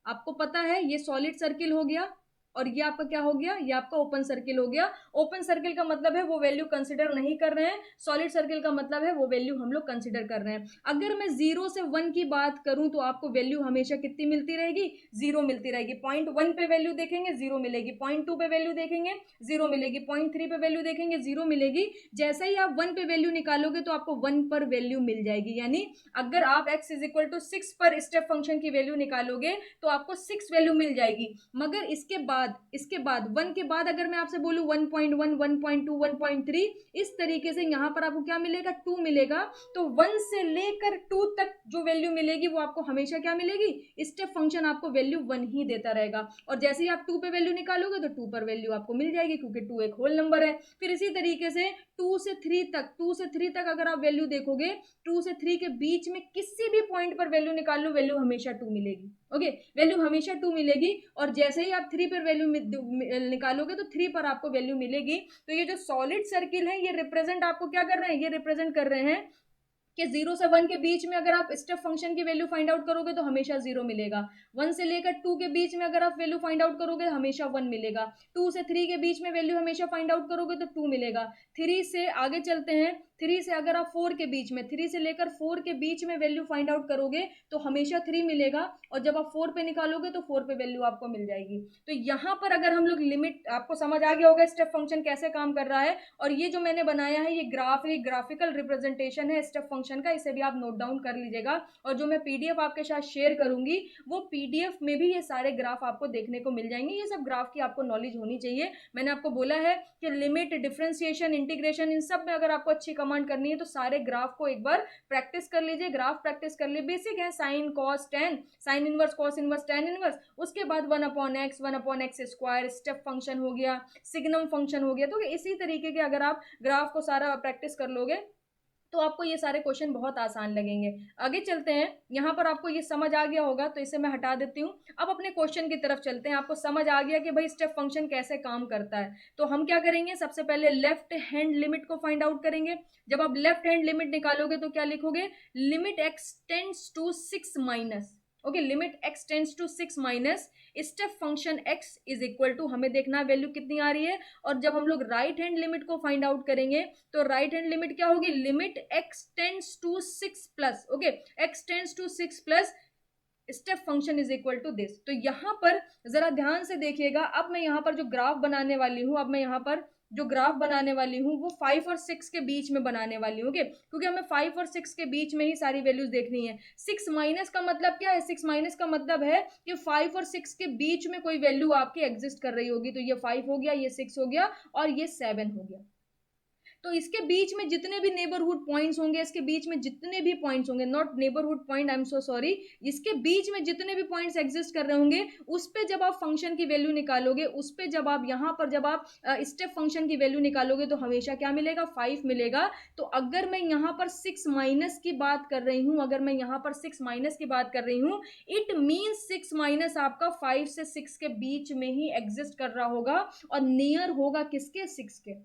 आपको पता है ये सॉलिड सर्किल हो गया और ये आपका क्या हो गया, ये आपका ओपन सर्किल हो गया। ओपन सर्किल का मतलब है वो वैल्यू कंसिडर नहीं कर रहे हैं, सॉलिड सर्किल का मतलब है वो वैल्यू हम लोग कंसिडर कर रहे हैं। अगर मैं 0 से 1 की बात करूं तो आपको वैल्यू हमेशा कितनी मिलती रहेगी, 0 मिलती रहेगी। पॉइंट 1 पे वैल्यू देखेंगे 0 मिलेगी, पॉइंट 2 पे वैल्यू देखेंगे 0 मिलेगी, पॉइंट 3 पे वैल्यू देखेंगे 0 मिलेगी। जैसे ही आप 1 पे वैल्यू निकालोगे तो आपको 1 पर वैल्यू मिल जाएगी। यानी अगर आप x इज इक्वल टू 6 पर स्टेप फंक्शन की वैल्यू निकालोगे तो आपको 6 वैल्यू मिल जाएगी। मगर इसके बाद 1 के बाद अगर मैं आपसे बोलूं 1.1, 1.2, 1.3, इस तरीके से यहां पर आपको क्या मिलेगा, 2 मिलेगा। तो 1 से लेकर 2 तक जो वैल्यू मिलेगी वो आपको हमेशा क्या मिलेगी, स्टेप फंक्शन आपको वैल्यू 1 ही देता रहेगा। और जैसे ही आप 2 पे वैल्यू निकालोगे तो 2 पर वैल्यू आपको मिल जाएगी, क्योंकि 2 एक होल नंबर है। फिर इसी तरीके से 2 से 3 तक अगर आप वैल्यू देखोगे, 2 से 3 के बीच में किसी भी पॉइंट पर वैल्यू निकाल लो, वैल्यू हमेशा 2 मिलेगी। ओके, वैल्यू हमेशा 2 मिलेगी। और जैसे ही आप 3 पर वैल्यू निकालोगे तो 3 पर आपको वैल्यू मिलेगी। तो ये जो सॉलिड सर्किल है ये रिप्रेजेंट आपको क्या कर रहे हैं, ये रिप्रेजेंट कर रहे हैं कि 0 से 1 के बीच में अगर आप स्टेप फंक्शन की वैल्यू फाइंड आउट करोगे तो हमेशा 0 मिलेगा। 1 से लेकर 2 के बीच में अगर आप वैल्यू फाइंड आउट करोगे हमेशा 1 मिलेगा। 2 से 3 के बीच में वैल्यू हमेशा फाइंड आउट करोगे तो 2 मिलेगा। 3 से आगे चलते हैं, 3 से अगर आप 4 के बीच में, 3 से लेकर 4 के बीच में वैल्यू फाइंड आउट करोगे तो हमेशा 3 मिलेगा, और जब आप 4 पे निकालोगे तो 4 पे वैल्यू आपको मिल जाएगी। तो यहाँ पर अगर हम लोग लिमिट, आपको समझ आ गया होगा स्टेप फंक्शन कैसे काम कर रहा है। और ये जो मैंने बनाया है ये ग्राफ है, ग्राफिकल रिप्रेजेंटेशन है स्टेप फंक्शन का, इसे भी आप नोट डाउन कर लीजिएगा। और जो मैं पीडीएफ आपके साथ शेयर करूंगी वो पीडीएफ में भी ये सारे ग्राफ आपको देखने को मिल जाएंगे। ये सब ग्राफ की आपको नॉलेज होनी चाहिए। मैंने आपको बोला है कि लिमिट, डिफरेंशिएशन, इंटीग्रेशन, इन सब में अगर आपको अच्छी कमांड करनी है तो सारे ग्राफ को एक बार प्रैक्टिस कर लीजिए, ग्राफ प्रैक्टिस कर लीजिए। बेसिक है, sine cos tan, sine inverse cos inverse tan inverse, उसके बाद 1/x, 1/x square, step function हो गया, सिग्नम फंक्शन हो गया। तो इसी तरीके के अगर आप ग्राफ को सारा प्रैक्टिस कर लोगे तो आपको ये सारे क्वेश्चन बहुत आसान लगेंगे। आगे चलते हैं, यहाँ पर आपको ये समझ आ गया होगा तो इसे मैं हटा देती हूँ। अब अपने क्वेश्चन की तरफ चलते हैं। आपको समझ आ गया कि भाई स्टेप फंक्शन कैसे काम करता है। तो हम क्या करेंगे, सबसे पहले लेफ्ट हैंड लिमिट को फाइंड आउट करेंगे। जब आप लेफ्ट हैंड लिमिट निकालोगे तो क्या लिखोगे, limit x tends to 6 minus, okay, limit x tends to 6 minus step function x is equal to, हमें देखना है वैल्यू कितनी आ रही है। और जब हम लोग राइट हैंड लिमिट को फाइंड आउट करेंगे तो राइट हैंड लिमिट क्या होगी, limit x tends to 6 plus, okay, x tends to 6 plus step function is equal to this. तो यहाँ पर जरा ध्यान से देखिएगा। अब मैं यहाँ पर जो ग्राफ बनाने वाली हूँ, अब मैं यहाँ पर जो ग्राफ बनाने वाली हूँ वो 5 और 6 के बीच में बनाने वाली हूँ, ओके, क्योंकि हमें 5 और 6 के बीच में ही सारी वैल्यूज देखनी है। 6 माइनस का मतलब क्या है, 6 माइनस का मतलब है कि 5 और 6 के बीच में कोई वैल्यू आपकी एग्जिस्ट कर रही होगी। तो ये 5 हो गया, ये 6 हो गया और ये 7 हो गया। तो इसके बीच में जितने भी नेबरहुड पॉइंट्स होंगे, इसके बीच में जितने भी पॉइंट्स होंगे, not neighbourhood point, I am so sorry, इसके बीच में जितने भी पॉइंट्स एग्जिस्ट कर रहे होंगे उस पे जब आप फंक्शन की वैल्यू निकालोगे, उस पे जब आप यहाँ पर जब आप स्टेप फंक्शन की वैल्यू निकालोगे तो हमेशा क्या मिलेगा, 5 मिलेगा। तो अगर मैं यहाँ पर 6 माइनस की बात कर रही हूँ, अगर मैं यहाँ पर 6 माइनस की बात कर रही हूँ, इट मीन्स 6 माइनस आपका 5 से 6 के बीच में ही एग्जिस्ट कर रहा होगा और नियर होगा किसके, 6 के।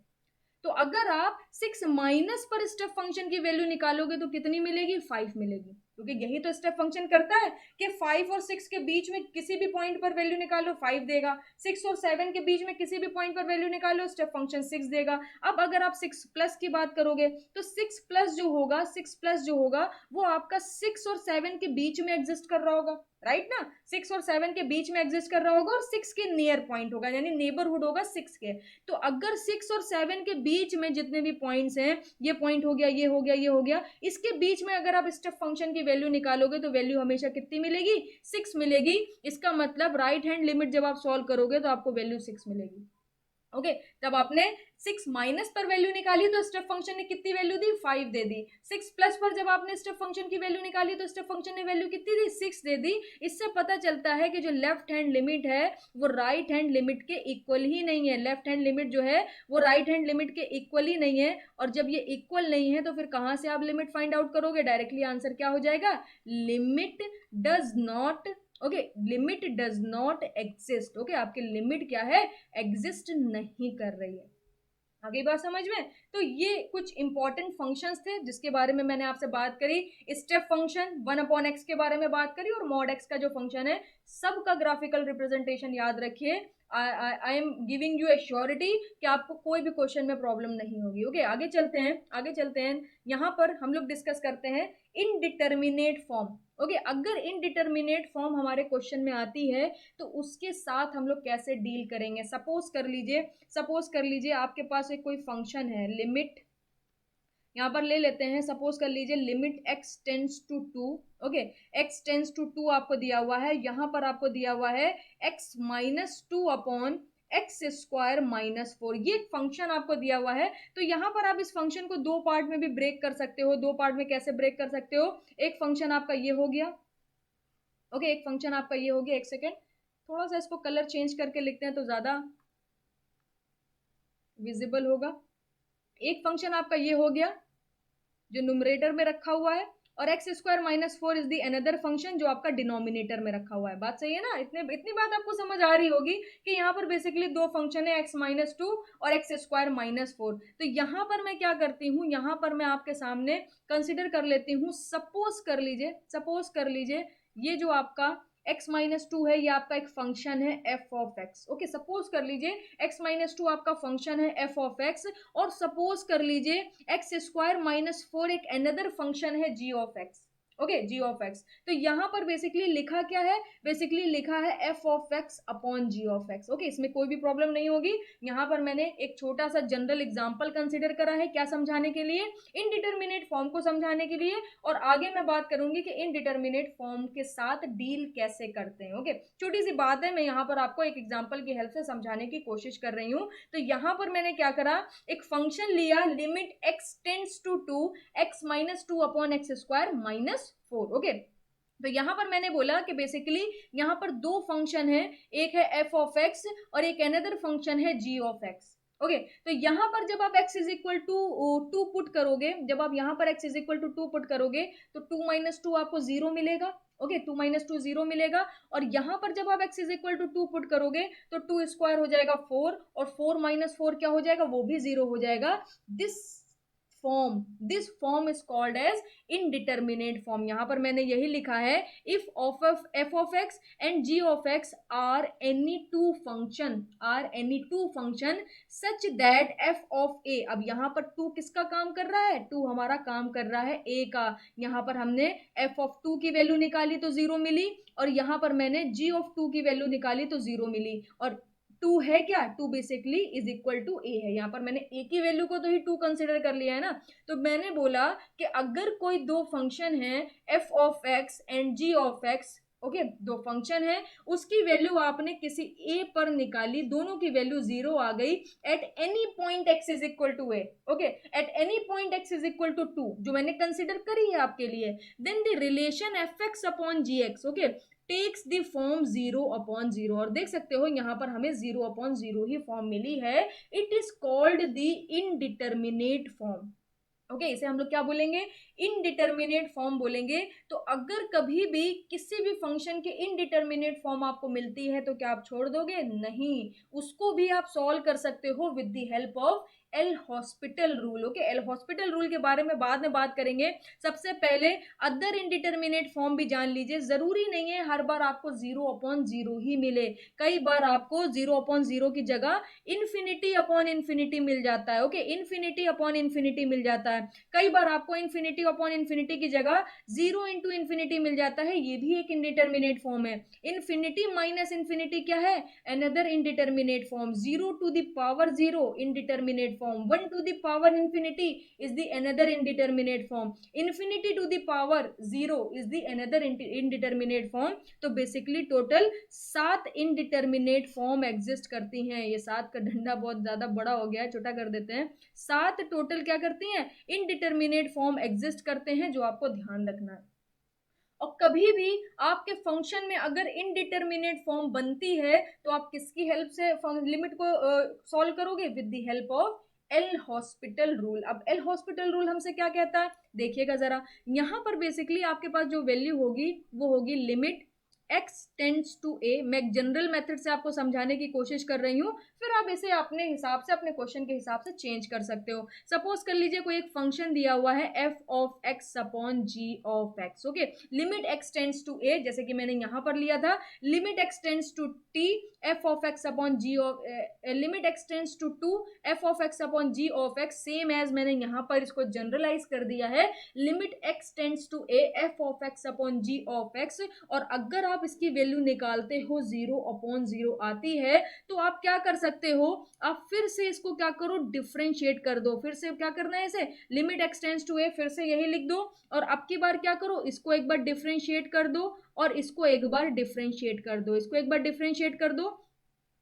तो अगर आप 6 माइनस पर स्टेप फंक्शन की वैल्यू निकालोगे तो कितनी मिलेगी, 5 मिलेगी, क्योंकि यही तो स्टेप फंक्शन करता है कि 5 और 6 के बीच में किसी भी पॉइंट पर वैल्यू निकालो 5 देगा, 6 और 7 के बीच में किसी भी पॉइंट पर वैल्यू निकालो स्टेप फंक्शन 6 देगा। अब अगर आप 6 प्लस की बात करोगे तो 6 प्लस जो होगा, 6 प्लस जो होगा वो आपका 6 और 7 के बीच में एग्जिस्ट कर रहा होगा, राइट ना, 6 और 7 के बीच में एग्जिस्ट कर रहा होगा और 6 के नियर पॉइंट होगा, यानी नेबरहुड होगा 6 के। तो अगर 6 और 7 के बीच में जितने भी पॉइंट्स हैं, ये पॉइंट हो गया, ये हो गया, ये हो गया, इसके बीच में अगर आप स्टेप फंक्शन की वैल्यू निकालोगे तो वैल्यू हमेशा कितनी मिलेगी, 6 मिलेगी। इसका मतलब राइट हैंड लिमिट जब आप सॉल्व करोगे तो आपको वैल्यू 6 मिलेगी, ओके। जब आपने 6 माइनस पर वैल्यू निकाली तो स्टेप फंक्शन ने कितनी वैल्यू दी, 5 दे दी। 6 प्लस पर जब आपने स्टेप फंक्शन की वैल्यू निकाली तो स्टेप फंक्शन ने वैल्यू कितनी दी, 6 दे दी। इससे पता चलता है कि जो लेफ्ट हैंड लिमिट है वो राइट हैंड लिमिट के इक्वल ही नहीं है। लेफ्ट हैंड लिमिट जो है वो राइट हैंड लिमिट के इक्वल ही नहीं है। और जब ये इक्वल नहीं है तो फिर कहाँ से आप लिमिट फाइंड आउट करोगे, डायरेक्टली आंसर क्या हो जाएगा, limit does not, okay, limit does not exist, okay, आपकी लिमिट क्या है, एग्जिस्ट नहीं कर रही है। आगे बात समझ में। तो ये कुछ इंपॉर्टेंट फंक्शंस थे जिसके बारे में मैंने आपसे बात करी। स्टेप फंक्शन 1/x के बारे में बात करी और मॉड x का जो फंक्शन है सबका ग्राफिकल रिप्रेजेंटेशन याद रखिए। I am giving you assurity कि आपको कोई भी क्वेश्चन में प्रॉब्लम नहीं होगी, ओके। आगे चलते हैं, आगे चलते हैं। यहाँ पर हम लोग डिस्कस करते हैं इनडिटर्मिनेट फॉर्म, ओके। अगर इनडिटर्मिनेट फॉर्म हमारे क्वेश्चन में आती है तो उसके साथ हम लोग कैसे डील करेंगे। सपोज कर लीजिए आपके पास एक कोई फंक्शन है, लिमिट, यहाँ पर ले लेते हैं, सपोज कर लीजिए limit x tends to 2, okay, x tends to 2 आपको दिया हुआ है। यहाँ पर आपको दिया हुआ है x minus 2 upon x square minus 4, ये एक फंक्शन आपको दिया हुआ है। तो यहाँ पर आप इस फंक्शन को दो पार्ट में भी ब्रेक कर सकते हो। दो पार्ट में कैसे ब्रेक कर सकते हो, एक फंक्शन आपका ये हो गया, ओके, एक फंक्शन आपका ये हो गया। एक सेकेंड, थोड़ा सा इसको कलर चेंज करके लिखते हैं तो ज्यादा विजिबल होगा। एक फंक्शन आपका ये हो गया जो न्यूमरेटर में रखा हुआ है, और x square minus 4 is the another function जो आपका डिनोमिनेटर में रखा हुआ है। बात सही है ना, इतनी बात आपको समझ आ रही होगी कि यहाँ पर बेसिकली दो फंक्शन है, एक्स माइनस 2 और एक्स स्क्वायर माइनस 4। तो यहाँ पर मैं क्या करती हूँ, यहाँ पर मैं आपके सामने कंसिडर कर लेती हूँ, सपोज कर लीजिए ये जो आपका x माइनस टू है, ये आपका एक फंक्शन है f of x. Okay, suppose कर लीजिए x माइनस टू आपका फंक्शन है एफ ऑफ एक्स, और सपोज कर लीजिए एक्स स्क्वायर माइनस फोर एक अनदर फंक्शन है g of x. Okay, g of x. तो यहां पर बेसिकली लिखा क्या है, बेसिकली लिखा है f of x upon g of x. Okay, इसमें कोई भी प्रॉब्लम नहीं होगी। यहां पर मैंने एक छोटा सा जनरल एग्जांपल कंसीडर करा है, क्या समझाने के लिए, इनडिटरमिनेट फॉर्म को समझाने के लिए, और आगे मैं बात करूंगी कि इनडिटरमिनेट फॉर्म के साथ डील कैसे करते हैं। ओके, छोटी सी बात है, मैं यहाँ पर आपको एक एग्जांपल की हेल्प से समझाने की कोशिश कर रही हूँ। तो यहाँ पर मैंने क्या करा, एक फंक्शन लिया, limit x tends to two x minus two upon x square minus four. Okay, तो यहां पर मैंने बोला कि बेसिकली यहां पर दो फंक्शन है, एक है एफ ऑफ एक्स और एक अनदर फंक्शन है जी ऑफ एक्स। ओके, तो यहां पर जब आप x is equal to two put करोगे, जब आप यहां पर x is equal to two put करोगे तो टू माइनस टू आपको जीरो मिलेगा। Okay, two minus two zero मिलेगा, और यहां पर जब आप x is equal to two put करोगे तो टू स्क्वायर हो जाएगा फोर, और फोर माइनस फोर क्या हो जाएगा, वो भी जीरो हो जाएगा। This form is called as indeterminate form. यहां पर मैंने यही लिखा है, if of f of x and g of x are any two function such that f of a, अब यहां पर टू किसका काम कर रहा है, टू हमारा काम कर रहा है ए का। यहां पर हमने एफ ऑफ टू की वैल्यू निकाली तो जीरो मिली, और यहां पर मैंने जी ऑफ टू की वैल्यू निकाली तो जीरो मिली, और टू है क्या, two basically is equal to a है। यहां पर मैंने ए की वैल्यू को तो ही टू कंसिडर कर लिया है ना। तो मैंने बोला कि अगर कोई दो फंक्शन है f of x and g of x, okay, दो फंक्शन है, उसकी वैल्यू आपने किसी ए पर निकाली, दोनों की वैल्यू जीरो आ गई at any point x is equal to a. Okay, at any point x is equal to two, जो मैंने कंसिडर करी है आपके लिए, then the relation f x upon g x, okay, takes the form zero upon zero. और देख सकते हो यहां पर हमें जीरो अपॉन जीरो ही फॉर्म मिली है। It is called the indeterminate form. Okay, इसे हम लोग क्या बोलेंगे, इनडिटरमिनेट फॉर्म बोलेंगे। तो अगर कभी भी किसी भी फंक्शन के इनडिटरमिनेट फॉर्म आपको मिलती है तो क्या आप छोड़ दोगे, नहीं, उसको भी आप सॉल्व कर सकते हो with the help of L hospital rule. Okay, L hospital rule के बारे में बाद में बात करेंगे। सबसे पहले अदर इनडिटरमिनेट फॉर्म भी जान लीजिए। जरूरी नहीं है हर बार आपको जीरो अपॉन जीरो ही मिले, कई बार आपको जीरो अपॉन जीरो की जगह इन्फिनिटी अपॉन इन्फिनिटी मिल जाता है। ओके, इन्फिनिटी अपॉन इन्फिनिटी मिल जाता है, कई बार आपको इन्फिनिटी अपॉन इन्फिनिटी की जगह जीरो इंटू इन्फिनिटी मिल जाता है, ये भी एक इनडिटरमिनेट फॉर्म है। इन्फिनिटी माइनस इन्फिनिटी क्या है, another indeterminate form. Zero to the power zero, indeterminate form. 1 to the power infinity is the another indeterminate form. Infinity to the power 0 is the another indeterminate form. तो basically total 7 indeterminate form exist करती हैं। ये 7 का डंडा बहुत ज्यादा बड़ा हो गया है, छोटा कर देते हैं। 7 टोटल क्या करती हैं, इनडिटरमिनेट फॉर्म एग्जिस्ट करते हैं, जो आपको ध्यान रखना है। और कभी भी आपके फंक्शन में अगर इनडिटरमिनेट फॉर्म बनती है तो आप किसकी हेल्प से लिमिट को सॉल्व करोगे, with the help of L hospital rule. अब एल हॉस्पिटल रूल हमसे क्या कहता है, देखिएगा जरा, यहां पर बेसिकली आपके पास जो वैल्यू होगी वो होगी limit x tends to a। मैं जनरल मेथड से आपको समझाने की कोशिश कर रही हूँ, फिर आप इसे अपने हिसाब से, अपने क्वेश्चन के हिसाब से चेंज कर सकते हो। सपोज कर लीजिए कोई एक फंक्शन दिया हुआ है f of x upon g of x। Okay, limit x tends to a, जैसे कि मैंने यहां पर लिया था, limit x tends to t f of x upon g of, limit x tends to 2 f of x upon g of x, same as मैंने यहां पर इसको जनरलाइज कर दिया है, limit x tends to a f of x upon g of x। और अगर आप इसकी वैल्यू निकालते हो जीरो अपॉन जीरो आती है तो आप क्या कर सकते हो, आप फिर से इसको क्या करो, डिफरेंशिएट कर दो। फिर से क्या करना है, इसे लिमिट एक्स टेंड्स टू ए, फिर से यही लिख दो, और अब की बार क्या करो, इसको एक बार डिफरेंशिएट कर दो, और इसको एक बार डिफरेंशिएट कर दो, इसको एक बार डिफरेंशिएट कर दो,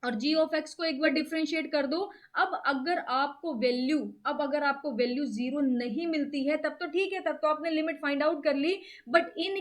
और g ऑफ x को एक बार डिफरेंशिएट कर दो। अब अगर आपको वैल्यू जीरो नहीं मिलती है तब तो ठीक है, तब तो आपने लिमिट फाइंड आउट कर ली। But in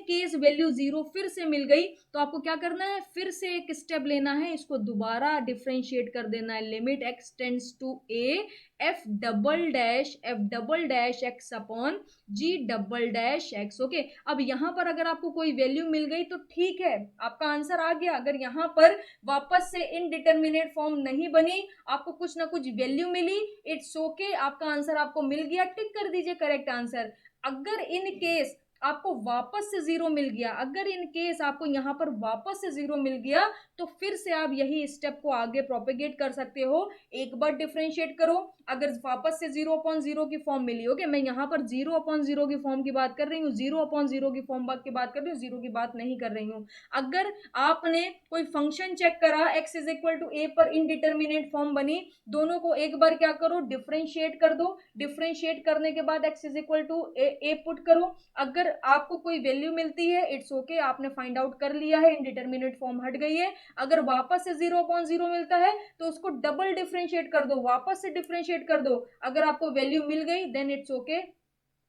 case value zero फिर से मिल गई तो आपको क्या करना है, फिर से एक स्टेप लेना है, इसको दोबारा डिफरेंशिएट कर देना है। Limit x tends to a f double dash x upon g double dash x। ओके, अब यहां पर अगर आपको कोई वैल्यू मिल गई तो ठीक है, आपका आंसर आ गया। अगर यहां पर वापस से इनडिटरमिनेट फॉर्म नहीं बनी, आपको कुछ ना कुछ वैल्यू मिली, इट्स ओके, आपका आंसर आपको मिल गया, टिक कर दीजिए करेक्ट आंसर। अगर इन केस आपको वापस से जीरो मिल गया, अगर इन केस आपको यहाँ पर वापस से जीरो मिल गया तो फिर से आप यही स्टेप को आगे प्रोपेगेट कर सकते हो। एक बार डिफरेंशिएट करो, अगर वापस से 0/0 की फॉर्म मिली, ओके, मैं यहाँ पर 0/0 की फॉर्म की बात कर रही हूँ, 0/0 की फॉर्म की बात कर रही हूँ, जीरो की बात नहीं कर रही हूँ। अगर आपने कोई फंक्शन चेक करा x इज इक्वल टू ए पर इनडिटर्मिनेट फॉर्म बनी, दोनों को एक बार क्या करो, डिफरेंशिएट कर दो। डिफरेंशिएट करने के बाद x is equal to a put करो, अगर आपको कोई वैल्यू मिलती है इट्स ओके, आपने फाइंड आउट कर लिया है, इनडिटर्मिनेट फॉर्म हट गई है। अगर वापस से 0/0 मिलता है तो उसको डबल डिफरेंशिएट कर दो, वापस से डिफरेंशिएट कर दो, अगर आपको वैल्यू मिल गई देन इट्स ओके,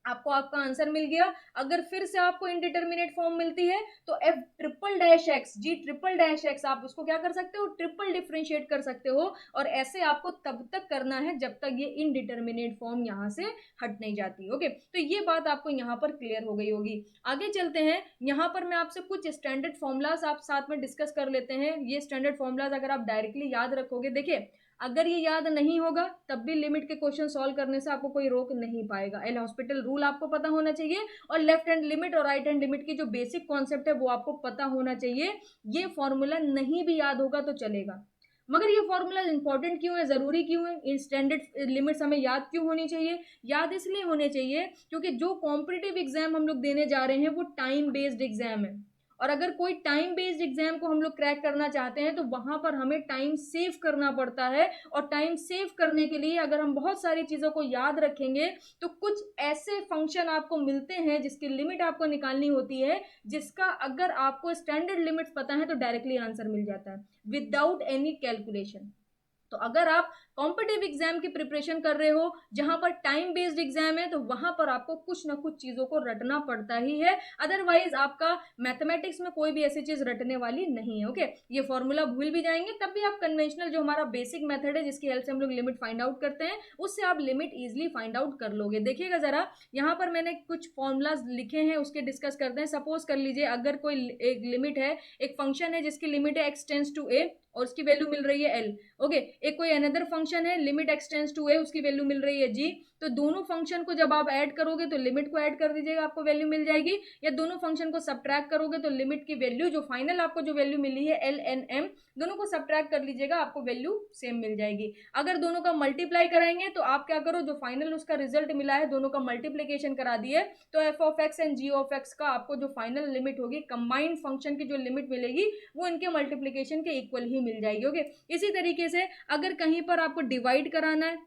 आपको आपका आंसर मिल गया। अगर फिर से आपको इनडिटर्मिनेट फॉर्म मिलती है तो f ट्रिपल डैश एक्स, जी ट्रिपल डैश एक्स, आप उसको क्या कर सकते हो, ट्रिपल डिफरेंशिएट कर सकते हो, और ऐसे आपको तब तक करना है जब तक ये इनडिटर्मिनेट फॉर्म यहाँ से हट नहीं जाती। ओके, तो ये बात आपको यहाँ पर क्लियर हो गई होगी। आगे चलते हैं, यहाँ पर मैं आपसे कुछ स्टैंडर्ड फॉर्मूलाज आप साथ में डिस्कस कर लेते हैं। ये स्टैंडर्ड फॉर्मूलाज अगर आप डायरेक्टली याद रखोगे, देखिए अगर ये याद नहीं होगा तब भी लिमिट के क्वेश्चन सॉल्व करने से आपको कोई रोक नहीं पाएगा। एल हॉस्पिटल रूल आपको पता होना चाहिए, और लेफ्ट हैंड लिमिट और राइट हैंड लिमिट की जो बेसिक कॉन्सेप्ट है वो आपको पता होना चाहिए। ये फॉर्मूला नहीं भी याद होगा तो चलेगा, मगर ये फॉर्मूला इंपॉर्टेंट क्यों है, जरूरी क्यों है, स्टैंडर्ड लिमिट्स हमें याद क्यों होनी चाहिए? याद इसलिए होने चाहिए क्योंकि जो कॉम्पिटिटिव एग्जाम हम लोग देने जा रहे हैं वो टाइम बेस्ड एग्जाम है, और अगर कोई टाइम बेस्ड एग्जाम को हम लोग क्रैक करना चाहते हैं तो वहां पर हमें टाइम सेव करना पड़ता है। और टाइम सेव करने के लिए अगर हम बहुत सारी चीजों को याद रखेंगे तो कुछ ऐसे फंक्शन आपको मिलते हैं जिसकी लिमिट आपको निकालनी होती है, जिसका अगर आपको स्टैंडर्ड लिमिट्स पता है तो डायरेक्टली आंसर मिल जाता है विदाउट एनी कैलकुलेशन। तो अगर आप कॉम्पिटिटिव एग्जाम की प्रिपरेशन कर रहे हो जहां पर टाइम बेस्ड एग्जाम है तो वहां पर आपको कुछ ना कुछ चीजों को रटना पड़ता ही है, अदरवाइज आपका मैथमेटिक्स में कोई भी ऐसी चीज रटने वाली नहीं है। ओके, ये फॉर्मूला भूल भी जाएंगे तब भी आप कन्वेंशनल जो हमारा बेसिक मेथड है जिसकी हेल्प से हम लोग लिमिट फाइंड आउट करते हैं उससे आप लिमिट इजिली फाइंड आउट कर लोगे। देखिएगा जरा, यहाँ पर मैंने कुछ फॉर्मूलाज लिखे हैं उसके डिस्कस करते हैं। सपोज कर लीजिए अगर कोई एक लिमिट है, एक फंक्शन है जिसकी लिमिट है x टेंड्स टू a और उसकी वैल्यू मिल रही है l। ओके, एक कोई अनदर फंक्शन है limit x tends to a, उसकी वैल्यू मिल रही है g। तो दोनों फंक्शन को जब आप ऐड करोगे तो लिमिट को ऐड कर दीजिएगा, आपको वैल्यू मिल जाएगी, या दोनों फंक्शन को सब्ट्रैक्ट करोगे तो लिमिट की वैल्यू जो फाइनल आपको जो वैल्यू मिली है l n m, दोनों को सब्ट्रैक्ट कर लीजिएगा, आपको वैल्यू सेम मिल जाएगी। अगर दोनों का मल्टीप्लाई कराएंगे तो आप क्या करो, जो फाइनल उसका रिजल्ट मिला है दोनों का मल्टीप्लीकेशन करा दिए तो f of x and g of x का आपको जो फाइनल लिमिट होगी, कंबाइंड फंक्शन की जो लिमिट मिलेगी वो इनके मल्टीप्लीकेशन के इक्वल ही मिल जाएगी। ओके, इसी तरीके से अगर कहीं पर आपको डिवाइड कराना है,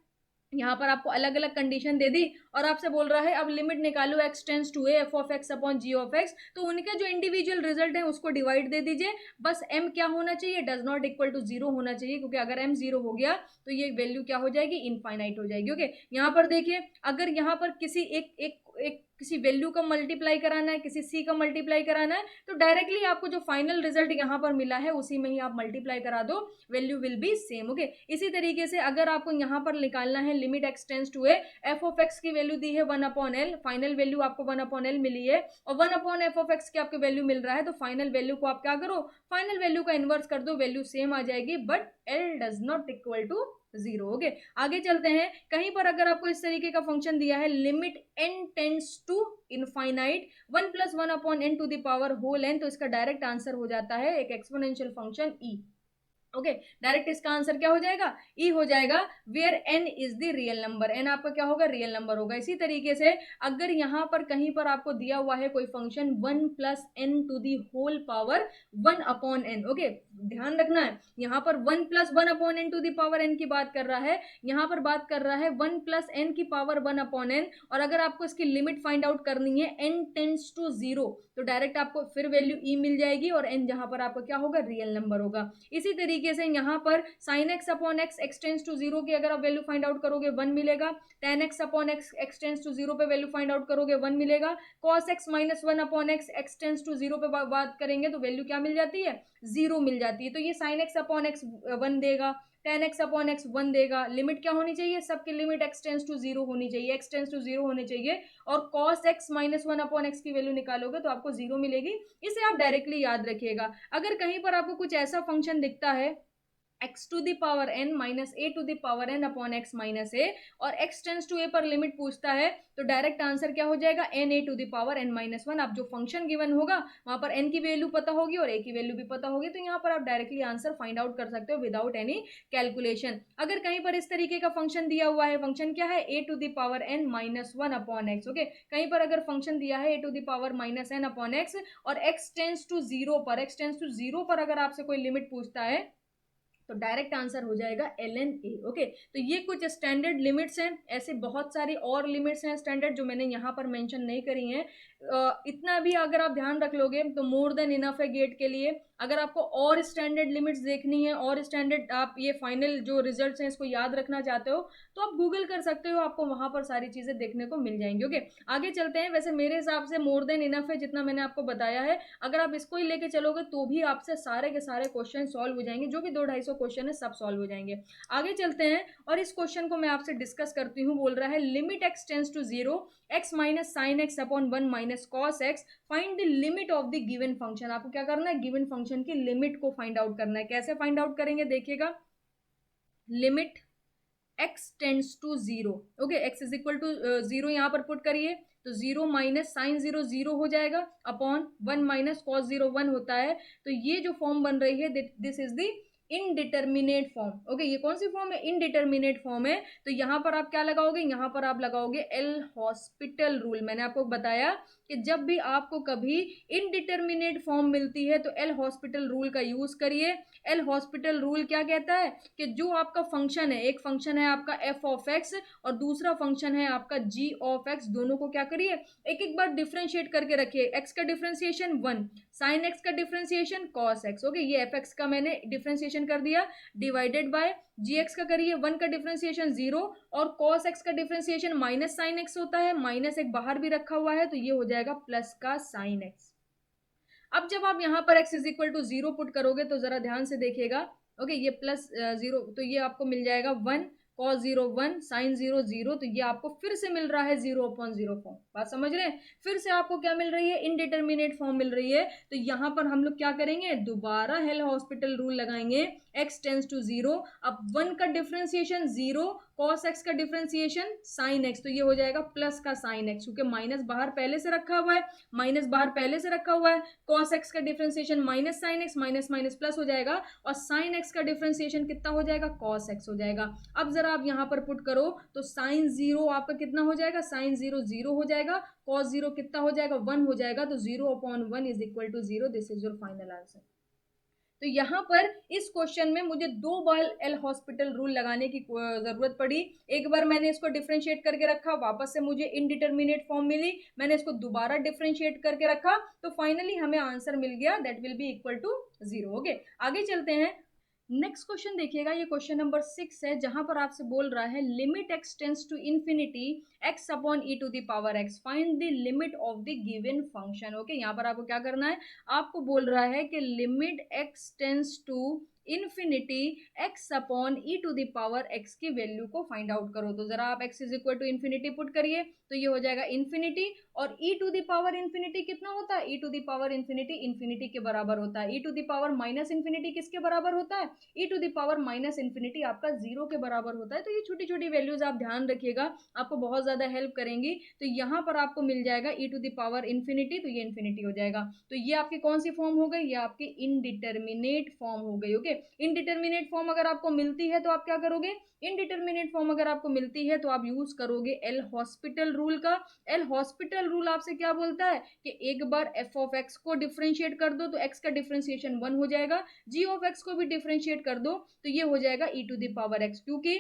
यहाँ पर आपको अलग अलग कंडीशन दे दी और आपसे बोल रहा है अब लिमिट निकालो x tends to a f of x upon g of x, तो उनके जो इंडिविजुअल रिजल्ट है उसको डिवाइड दे दीजिए। बस m क्या होना चाहिए, डज नॉट इक्वल टू 0 होना चाहिए, क्योंकि अगर m 0 हो गया तो ये वैल्यू क्या हो जाएगी, इनफाइनाइट हो जाएगी। ओके, यहाँ पर देखिए अगर यहाँ पर किसी एक किसी वैल्यू का मल्टीप्लाई कराना है, किसी c का मल्टीप्लाई कराना है, तो डायरेक्टली आपको जो फाइनल रिजल्ट यहाँ पर मिला है उसी में ही आप मल्टीप्लाई करा दो, value will be same. Okay, इसी तरीके से अगर आपको यहाँ पर निकालना है limit x tends to a, f of x की वैल्यू दी है 1 अपॉन l, फाइनल वैल्यू आपको 1 अपॉन l मिली है और 1 अपॉन f ऑफ x की आपको वैल्यू मिल रहा है, तो फाइनल वैल्यू को आप क्या करो, फाइनल वैल्यू का इनवर्स कर दो, वैल्यू सेम आ जाएगी, but l does not equal to 0। Okay, आगे चलते हैं। कहीं पर अगर आपको इस तरीके का फंक्शन दिया है limit n tends to infinite 1 plus 1 upon n to the power whole n, तो इसका डायरेक्ट आंसर हो जाता है एक exponential function e। Okay, direct इसका आंसर क्या हो जाएगा, ई हो जाएगा, where n is the real number, n आपका क्या होगा, रियल नंबर होगा। इसी तरीके से अगर यहाँ पर कहीं पर आपको दिया हुआ है कोई function 1 plus n to the whole power 1 upon n, okay ध्यान रखना है यहाँ पर 1 plus 1 upon n to the power n की बात कर रहा है, यहाँ पर बात कर रहा है 1 प्लस एन की पावर 1 अपॉन एन, और अगर आपको इसकी लिमिट फाइंड आउट करनी है एन टेंड्स टू 0, तो डायरेक्ट आपको फिर वैल्यू ई मिल जाएगी और एन जहां पर आपका क्या होगा, रियल नंबर होगा। इसी तरीके से यहाँ पर sin x upon x extends to 0 की अगर आप वैल्यू फाइंड आउट करोगे 1 मिलेगा, tan x upon x extends to 0 पे वैल्यू फाइंड आउट करोगे 1 मिलेगा, cos x minus 1 upon x extends to 0 पे बात करेंगे तो वैल्यू क्या मिल जाती है, 0 मिल जाती है। तो ये sin x अपॉन x 1 देगा, tan x अपॉन x 1 देगा, लिमिट क्या होनी चाहिए, सबकी लिमिट x टेंड्स टू 0 होनी चाहिए, x टेंड्स टू 0 होनी चाहिए, और cos x minus 1 upon x की वैल्यू निकालोगे तो आपको 0 मिलेगी। इसे आप डायरेक्टली याद रखिएगा। अगर कहीं पर आपको कुछ ऐसा फंक्शन दिखता है x to the power n minus a to the power n upon x minus a, और एक्स टेंस टू ए पर लिमिट पूछता है तो डायरेक्ट आंसर क्या हो जाएगा, n a to the power n minus one. आप जो फंक्शन गिवन होगा वहां पर एन की वैल्यू पता होगी और ए की वैल्यू भी पता होगी, तो यहाँ पर आप डायरेक्टली आंसर फाइंड आउट कर सकते हो विदाउट एनी कैलकुलेशन। अगर कहीं पर इस तरीके का फंक्शन दिया हुआ है, फंक्शन क्या है, a to the power n minus one upon x, okay, कहीं पर अगर फंक्शन दिया है a to the power minus n upon x और एक्स टेंस टू जीरो पर, एक्स टेंस टू जीरो पर अगर आपसे कोई लिमिट पूछता है तो डायरेक्ट आंसर हो जाएगा एल एन ए। ओके, तो ये कुछ स्टैंडर्ड लिमिट्स हैं, ऐसे बहुत सारी और लिमिट्स हैं स्टैंडर्ड जो मैंने यहाँ पर मेंशन नहीं करी हैं। इतना भी अगर आप ध्यान रख लोगे तो मोर देन इनफ है गेट के लिए। अगर आपको और स्टैंडर्ड लिमिट्स देखनी है और स्टैंडर्ड आप ये फाइनल जो रिजल्ट्स हैं इसको याद रखना चाहते हो तो आप गूगल कर सकते हो, आपको वहां पर सारी चीजें देखने को मिल जाएंगी। ओके, आगे चलते हैं। वैसे मेरे हिसाब से मोर देन इनफ है जितना मैंने आपको बताया है, अगर आप इसको ही लेके चलोगे तो भी आपसे सारे के सारे क्वेश्चन सॉल्व हो जाएंगे, जो भी 200-250 क्वेश्चन है सब सॉल्व हो जाएंगे। आगे चलते हैं और इस क्वेश्चन को मैं आपसे डिस्कस करती हूँ। बोल रहा है limit x tends to zero x minus sine x upon one minus cos x, find the limit of the given function. आपको क्या करना है, गिवन फंक्शन की लिमिट को फाइंड आउट करना है। कैसे फाइंड आउट करेंगे देखिएगा, limit x tends to zero, okay, x is equal to zero यहाँ पर पुट करिए तो zero minus sine zero zero हो जाएगा upon one minus cos zero one होता है। तो ये जो फॉर्म बन रही है this is the indeterminate form. Okay, ये कौन सी फॉर्म है, इनडिटर्मिनेट फॉर्म है। तो यहाँ पर आप क्या लगाओगे, यहाँ पर आप लगाओगे एल हॉस्पिटल रूल। मैंने आपको बताया कि जब भी आपको कभी इनडिटर्मिनेट फॉर्म मिलती है तो एल हॉस्पिटल रूल का यूज करिए। एल हॉस्पिटल रूल क्या कहता है कि जो आपका फंक्शन है, एक फंक्शन है आपका एफ ऑफ एक्स और दूसरा फंक्शन है आपका जी ऑफ एक्स, दोनों को क्या करिए, एक एक बार डिफ्रेंशिएट करके रखिए। एक्स का डिफ्रेंशिएशन वन, साइन एक्स का डिफ्रेंशिएशन कॉस एक्स, ओके, ये एफ एक्स का मैंने डिफ्रेंशिएशन कर दिया, डिवाइडेड बाय जी एक्स का करिए वन का डिफ्रेंशिएशन जीरो और कॉस एक्स का डिफ्रेंशिएशन माइनस साइन एक्स होता है, माइनस एक बाहर भी रखा हुआ है तो ये हो जाएगा प्लस का साइन एक्स। अब जब आप यहाँ पर x is equal to zero put करोगे तो जरा ध्यान से देखिएगा, ओके, ये प्लस जीरो तो ये आपको मिल जाएगा one, cos zero one, sign zero zero, तो ये आपको फिर से मिल रहा है जीरो अपॉन जीरो फॉर्म। बात समझ रहे हैं, फिर से आपको क्या मिल रही है, इनडिटर्मिनेट फॉर्म मिल रही है। तो यहाँ पर हम लोग क्या करेंगे, दोबारा हेल हॉस्पिटल रूल लगाएंगे, x टेंस टू जीरो, अब वन का डिफ्रेंसिएशन जीरो, कॉस एक्स का डिफ्रेंसिएशन साइन एक्स, तो ये हो जाएगा प्लस का साइन एक्स, क्योंकि माइनस बाहर पहले से रखा हुआ है, माइनस बाहर पहले से रखा हुआ है। कॉस एक्स का differentiation minus sine x, minus minus plus हो जाएगा और साइन एक्स का डिफ्रेंसिएशन कितना हो जाएगा, कॉस एक्स हो जाएगा। अब जरा आप यहाँ पर पुट करो तो साइन जीरो आपका कितना हो जाएगा, साइन जीरो जीरो हो जाएगा, कॉस जीरो कितना हो जाएगा, वन हो जाएगा, तो zero upon one is equal to zero. This is your final answer. तो यहाँ पर इस क्वेश्चन में मुझे दो बार एल हॉस्पिटल रूल लगाने की जरूरत पड़ी। एक बार मैंने इसको डिफरेंशिएट करके रखा, वापस से मुझे इनडिटर्मिनेट फॉर्म मिली, मैंने इसको दोबारा डिफरेंशिएट करके रखा तो फाइनली हमें आंसर मिल गया, that will be equal to zero. Okay, आगे चलते हैं। नेक्स्ट क्वेश्चन देखिएगा, ये क्वेश्चन नंबर 6 है जहां पर आपसे बोल रहा है limit x tends to infinity x upon e to the power x, find the limit of the given function. Okay, यहाँ पर आपको क्या करना है, आपको बोल रहा है कि limit x tends to infinity x upon e to the power x की वैल्यू को फाइंड आउट करो। तो जरा आप x is equal to infinity put करिए तो ये हो जाएगा इन्फिनिटी, और e to the power infinity कितना होता है, e to the power infinity infinity के बराबर होता है। E to the power minus infinity किसके बराबर होता है, e to the power minus infinity आपका जीरो के बराबर होता है। तो ये छोटी छोटी वैल्यूज आप ध्यान रखिएगा, आपको बहुत ज्यादा हेल्प करेंगी। तो यहाँ पर आपको मिल जाएगा e to the power infinity, तो ये इन्फिनिटी हो जाएगा। तो ये आपकी कौन सी फॉर्म हो गई, ये आपकी इनडिटर्मिनेट फॉर्म हो गई। ओके, इनडिटर्मिनेट फॉर्म अगर आपको मिलती है तो आप क्या करोगे, इनडिटर्मिनेट फॉर्म अगर आपको मिलती है तो आप यूज करोगे एल हॉस्पिटल रूल का। एल हॉस्पिटल रूल आपसे क्या बोलता है कि एक बार एफ ऑफ एक्स को डिफरेंशिएट कर दो तो एक्स का डिफरेंशिएशन वन हो जाएगा, जी ऑफ एक्स को भी डिफरेंशिएट कर दो तो ये हो जाएगा e to the power x, क्योंकि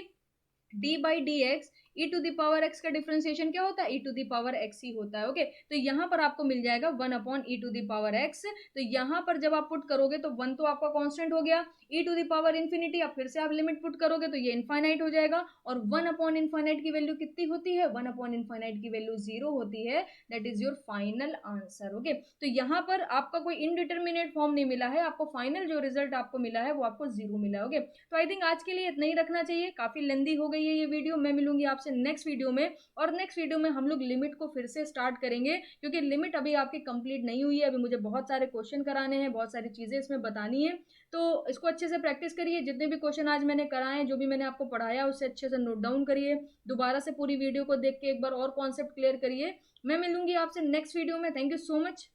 d by d x e to the power x का डिफरेंशिएशन क्या होता है, e to the power x ही होता है। ओके, तो यहाँ पर आपको मिल जाएगा one upon e to the power x. तो यहाँ पर जब आप पुट करोगे तो वन तो आपका कांस्टेंट हो गया, ई टू द पावर इन्फिनिटी, अब फिर से आप लिमिट पुट करोगे तो ये इनफाइनाइट हो जाएगा, और वन अपॉन इनफाइनाइट की वैल्यू कितनी होती है, वन अपॉन इनफाइनाइट की वैल्यू जीरो होती है। That is your final answer. Okay, तो यहाँ पर आपका कोई इनडिटर्मिनेट फॉर्म नहीं मिला है, आपको फाइनल जो रिजल्ट आपको मिला है वो आपको जीरो मिला है। ओके, तो आई थिंक आज के लिए इतना ही रखना चाहिए, काफी लेंदी हो गई है ये वीडियो। मैं मिलूंगी आपसे आपसे नेक्स्ट वीडियो में। और नेक्स्ट वीडियो में हम लोग लिमिट को फिर से स्टार्ट करेंगे, क्योंकि लिमिट अभी आपकी कंप्लीट नहीं हुई है। अभी मुझे बहुत सारे क्वेश्चन कराने हैं, बहुत सारी चीज़ें इसमें बतानी है। तो इसको अच्छे से प्रैक्टिस करिए। जितने भी क्वेश्चन आज मैंने कराए, जो भी मैंने आपको पढ़ाया, उससे अच्छे से नोट डाउन करिए। दोबारा से पूरी वीडियो को देख के एक बार और कॉन्सेप्ट क्लियर करिए। मैं मिलूंगी आपसे नेक्स्ट वीडियो में। Thank you so much.